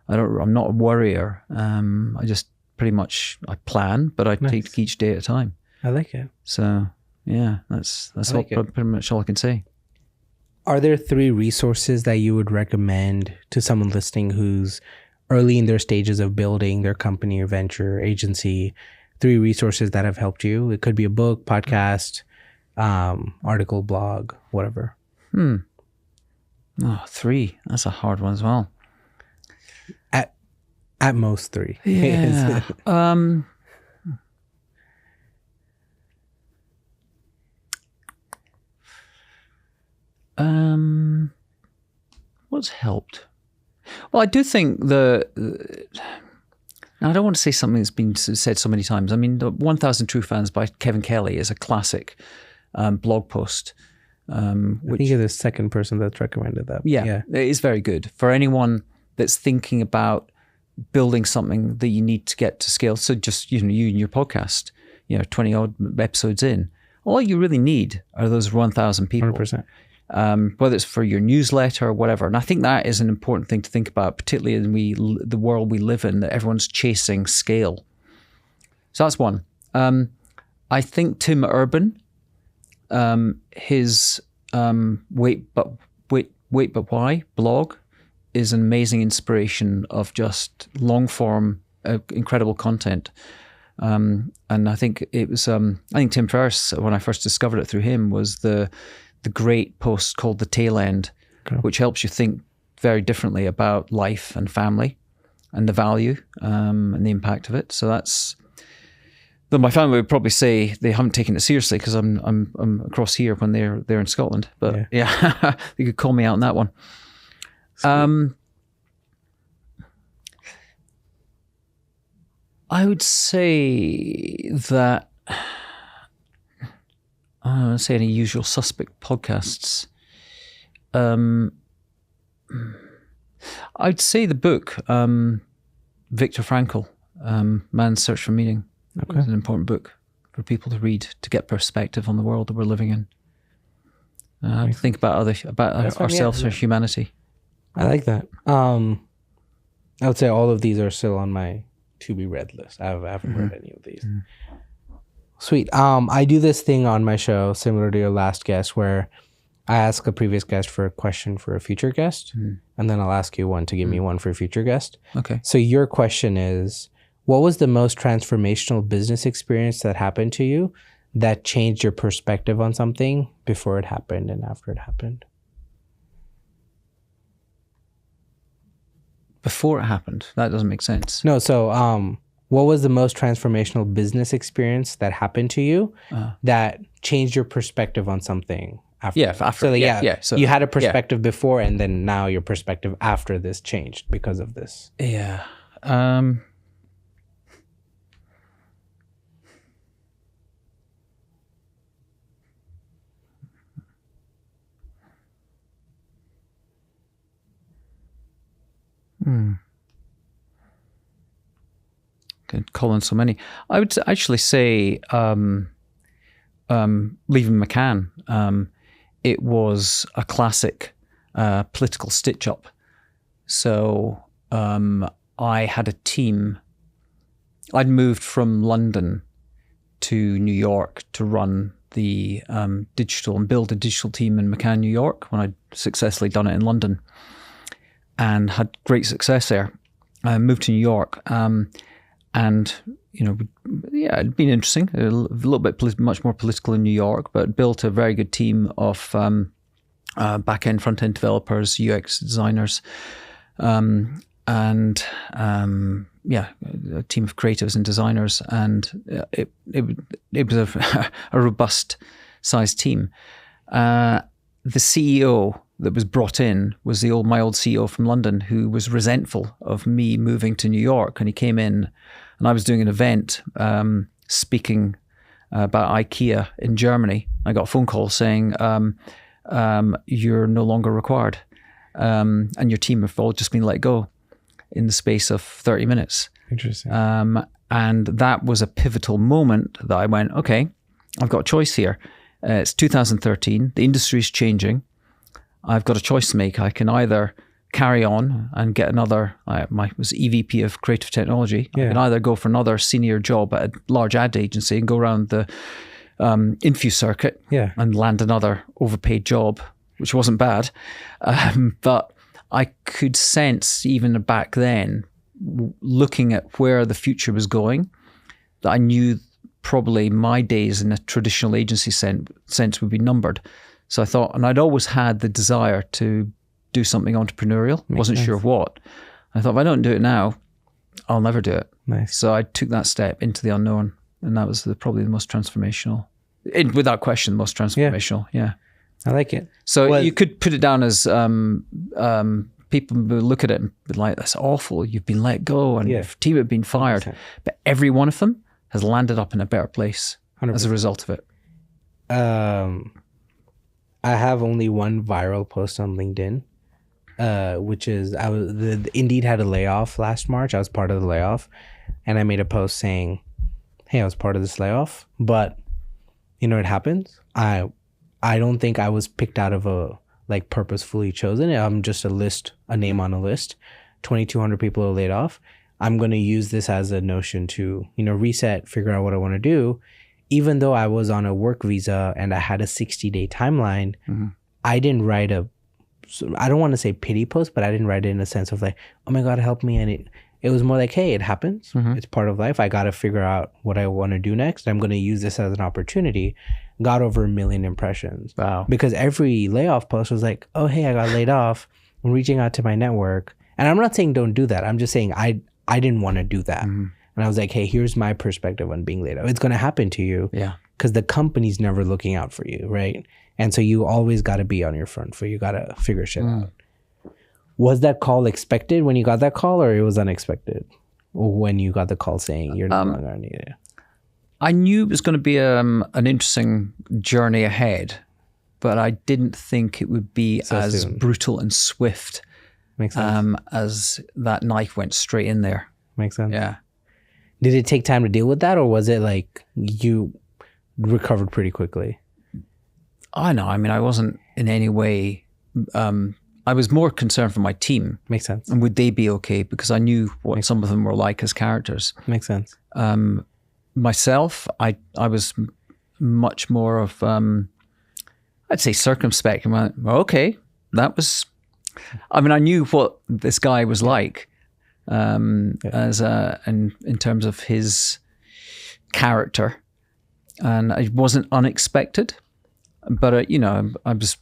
I'm not a worrier. I just pretty much, I plan, but I take each day at a time. I like it. So that's pretty much all I can say. Are there 3 resources that you would recommend to someone listening who's early in their stages of building their company or venture agency? 3 resources that have helped you? It could be a book, podcast, article, blog, whatever. 3. That's a hard one as well. At most 3. Yeah. What's helped? Well, I do think now I don't want to say something that's been said so many times. I mean, the 1,000 True Fans by Kevin Kelly is a classic blog post. I think you're the second person that's recommended that. Yeah, it is very good for anyone that's thinking about building something that you need to get to scale. So just you and your podcast, 20 odd episodes in, all you really need are those 1,000 people. 100%. Whether it's for your newsletter or whatever. And I think that is an important thing to think about, particularly in the world we live in, that everyone's chasing scale. So that's one. I think Tim Urban, his Wait But Why blog is an amazing inspiration of just long form, incredible content. And I think it was, I think Tim Ferriss, when I first discovered it through him, was the great post called The Tail End, which helps you think very differently about life and family and the value and the impact of it. So that's, though my family would probably say they haven't taken it seriously because I'm across here when they're in Scotland. But yeah, they could call me out on that one. I would say that I don't say any usual suspect podcasts. I'd say the book, Viktor Frankl, Man's Search for Meaning. Okay. It's an important book for people to read to get perspective on the world that we're living in. Think about ourselves and humanity. I like that. I would say all of these are still on my to be read list. I haven't read any of these. Sweet. I do this thing on my show similar to your last guest where I ask a previous guest for a question for a future guest, and then I'll ask you one to give me one for a future guest. Okay. So your question is, what was the most transformational business experience that happened to you that changed your perspective on something before it happened and after it happened? Before it happened? That doesn't make sense. No. So, what was the most transformational business experience that happened to you that changed your perspective on something after? Yeah, after. So, So you had a perspective before, and then now your perspective after this changed because of this. Yeah. Could call in so many. I would actually say leaving McCann, it was a classic political stitch-up. So I had a team. I'd moved from London to New York to run the digital and build a digital team in McCann, New York, when I'd successfully done it in London and had great success there. I moved to New York and, it'd been interesting, a little bit much more political in New York, but built a very good team of back-end, front-end developers, UX designers, a team of creatives and designers, and it was a robust sized team. The CEO that was brought in was my old CEO from London, who was resentful of me moving to New York, and he came in, and I was doing an event speaking about IKEA in Germany. I got a phone call saying, "You're no longer required, and your team have all just been let go in the space of 30 minutes. Interesting. And that was a pivotal moment that I went, okay, I've got a choice here. It's 2013. The industry's changing. I've got a choice to make. I can either carry on and get another, I was EVP of creative technology. Yeah. I can either go for another senior job at a large ad agency and go around the interview circuit and land another overpaid job, which wasn't bad. But I could sense even back then, looking at where the future was going, that I knew probably my days in a traditional agency sense would be numbered. So I thought, and I'd always had the desire to do something entrepreneurial. Wasn't sure what. I thought, if I don't do it now, I'll never do it. Nice. So I took that step into the unknown, and that was probably the most transformational, without question, the most transformational. Yeah. I like it. So you could put it down as people will look at it and be like, that's awful. You've been let go and your team have been fired. 100%. But every one of them has landed up in a better place 100%. As a result of it. I have only one viral post on LinkedIn, which is the Indeed had a layoff last March. I was part of the layoff, and I made a post saying, hey, I was part of this layoff, but it happens. I don't think I was picked out of purposefully chosen. I'm just a name on a list. 2,200 people are laid off. I'm going to use this as a notion to, reset, figure out what I want to do. Even though I was on a work visa and I had a 60-day timeline, I didn't write I don't want to say pity post, but I didn't write it in a sense of like, oh my God, help me. And it was more like, hey, it happens. It's part of life. I got to figure out what I want to do next. I'm going to use this as an opportunity. Got over 1 million impressions. Wow. Because every layoff post was like, oh, hey, I got laid off. I'm reaching out to my network. And I'm not saying don't do that. I'm just saying I didn't want to do that. And I was like, hey, here's my perspective on being laid off. It's going to happen to you. Yeah. Because the company's never looking out for you, right? And so you always got to be on your front foot. You got to figure shit out. Was that call expected when you got that call, or it was unexpected when you got the call saying you're no longer needed? I knew it was going to be an interesting journey ahead, but I didn't think it would be as soon. Brutal and swift. Makes sense. As that knife went straight in there. Makes sense. Yeah. Did it take time to deal with that, or was it like you recovered pretty quickly? I know. I mean, I wasn't in any way... I was more concerned for my team. Makes sense. And would they be okay? Because I knew what some of them were like as characters. Makes sense. Myself, I was much more of, I'd say circumspect. I went, well, okay, that was... I mean, I knew what this guy was like as in terms of his character. And it wasn't unexpected. But, I was...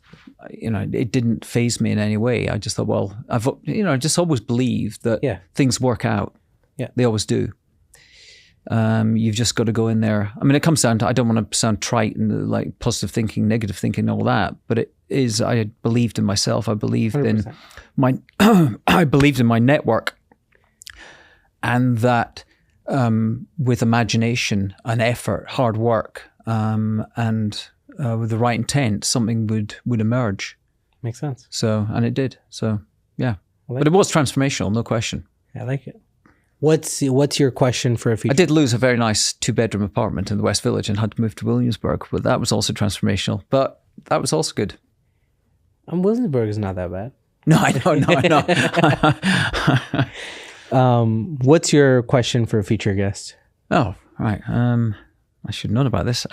it didn't faze me in any way. I just thought, well, I just always believed that things work out. Yeah. They always do. You've just got to go in there. I mean, it comes down to, I don't want to sound trite and like positive thinking, negative thinking, all that, but it is, I believed in myself. I believed 100%. I believed in my network, and that with imagination and effort, hard work, and with the right intent, something would emerge. Makes sense. So, and it did. So, yeah. But it was transformational, no question. I like it. What's your question for a I future? did lose a very nice 2-bedroom apartment in the West Village and had to move to Williamsburg, but that was also transformational. But that was also good. Williamsburg is not that bad. No, I know. What's your question for a future guest? Oh, right. I should have known about this.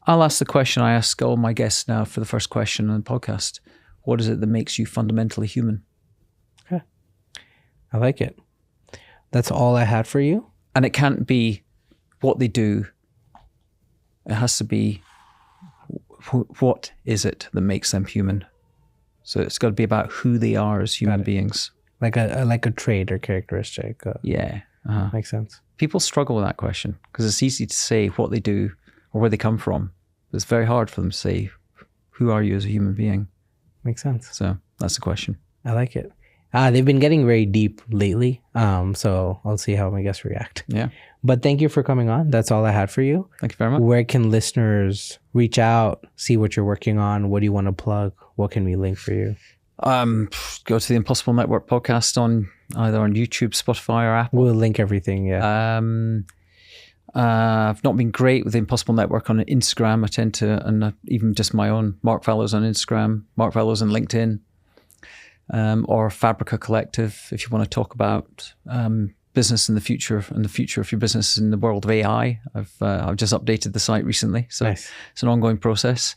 I'll ask the question I ask all my guests now for the first question on the podcast. What is it that makes you fundamentally human? Okay. I like it. That's all I had for you. And it can't be what they do. It has to be what is it that makes them human? So it's got to be about who they are as human beings. Like a trait or characteristic. Yeah. Makes sense. People struggle with that question because it's easy to say what they do or where they come from. It's very hard for them to say, who are you as a human being? Makes sense. So that's the question. I like it. They've been getting very deep lately. So I'll see how my guests react. Yeah. But thank you for coming on. That's all I had for you. Thank you very much. Where can listeners reach out, see what you're working on? What do you want to plug? What can we link for you? Go to the Impossible Network podcast on either on YouTube, Spotify, or Apple. We'll link everything. Yeah. I've not been great with the Impossible Network on Instagram. I tend to, and even just my own, Mark Fallows on Instagram, Mark Fallows on LinkedIn, or Fabrica Collective if you want to talk about business in the future and the future of your business in the world of AI. I've just updated the site recently, so Nice. It's an ongoing process.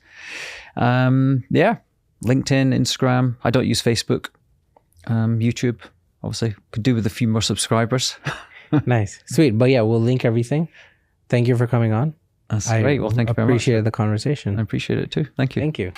Yeah, LinkedIn, Instagram. I don't use Facebook. YouTube, obviously, could do with a few more subscribers. Nice. Sweet. But yeah, we'll link everything. Thank you for coming on. That's great. Well, thank you very much. I appreciated the conversation. I appreciate it too. Thank you. Thank you.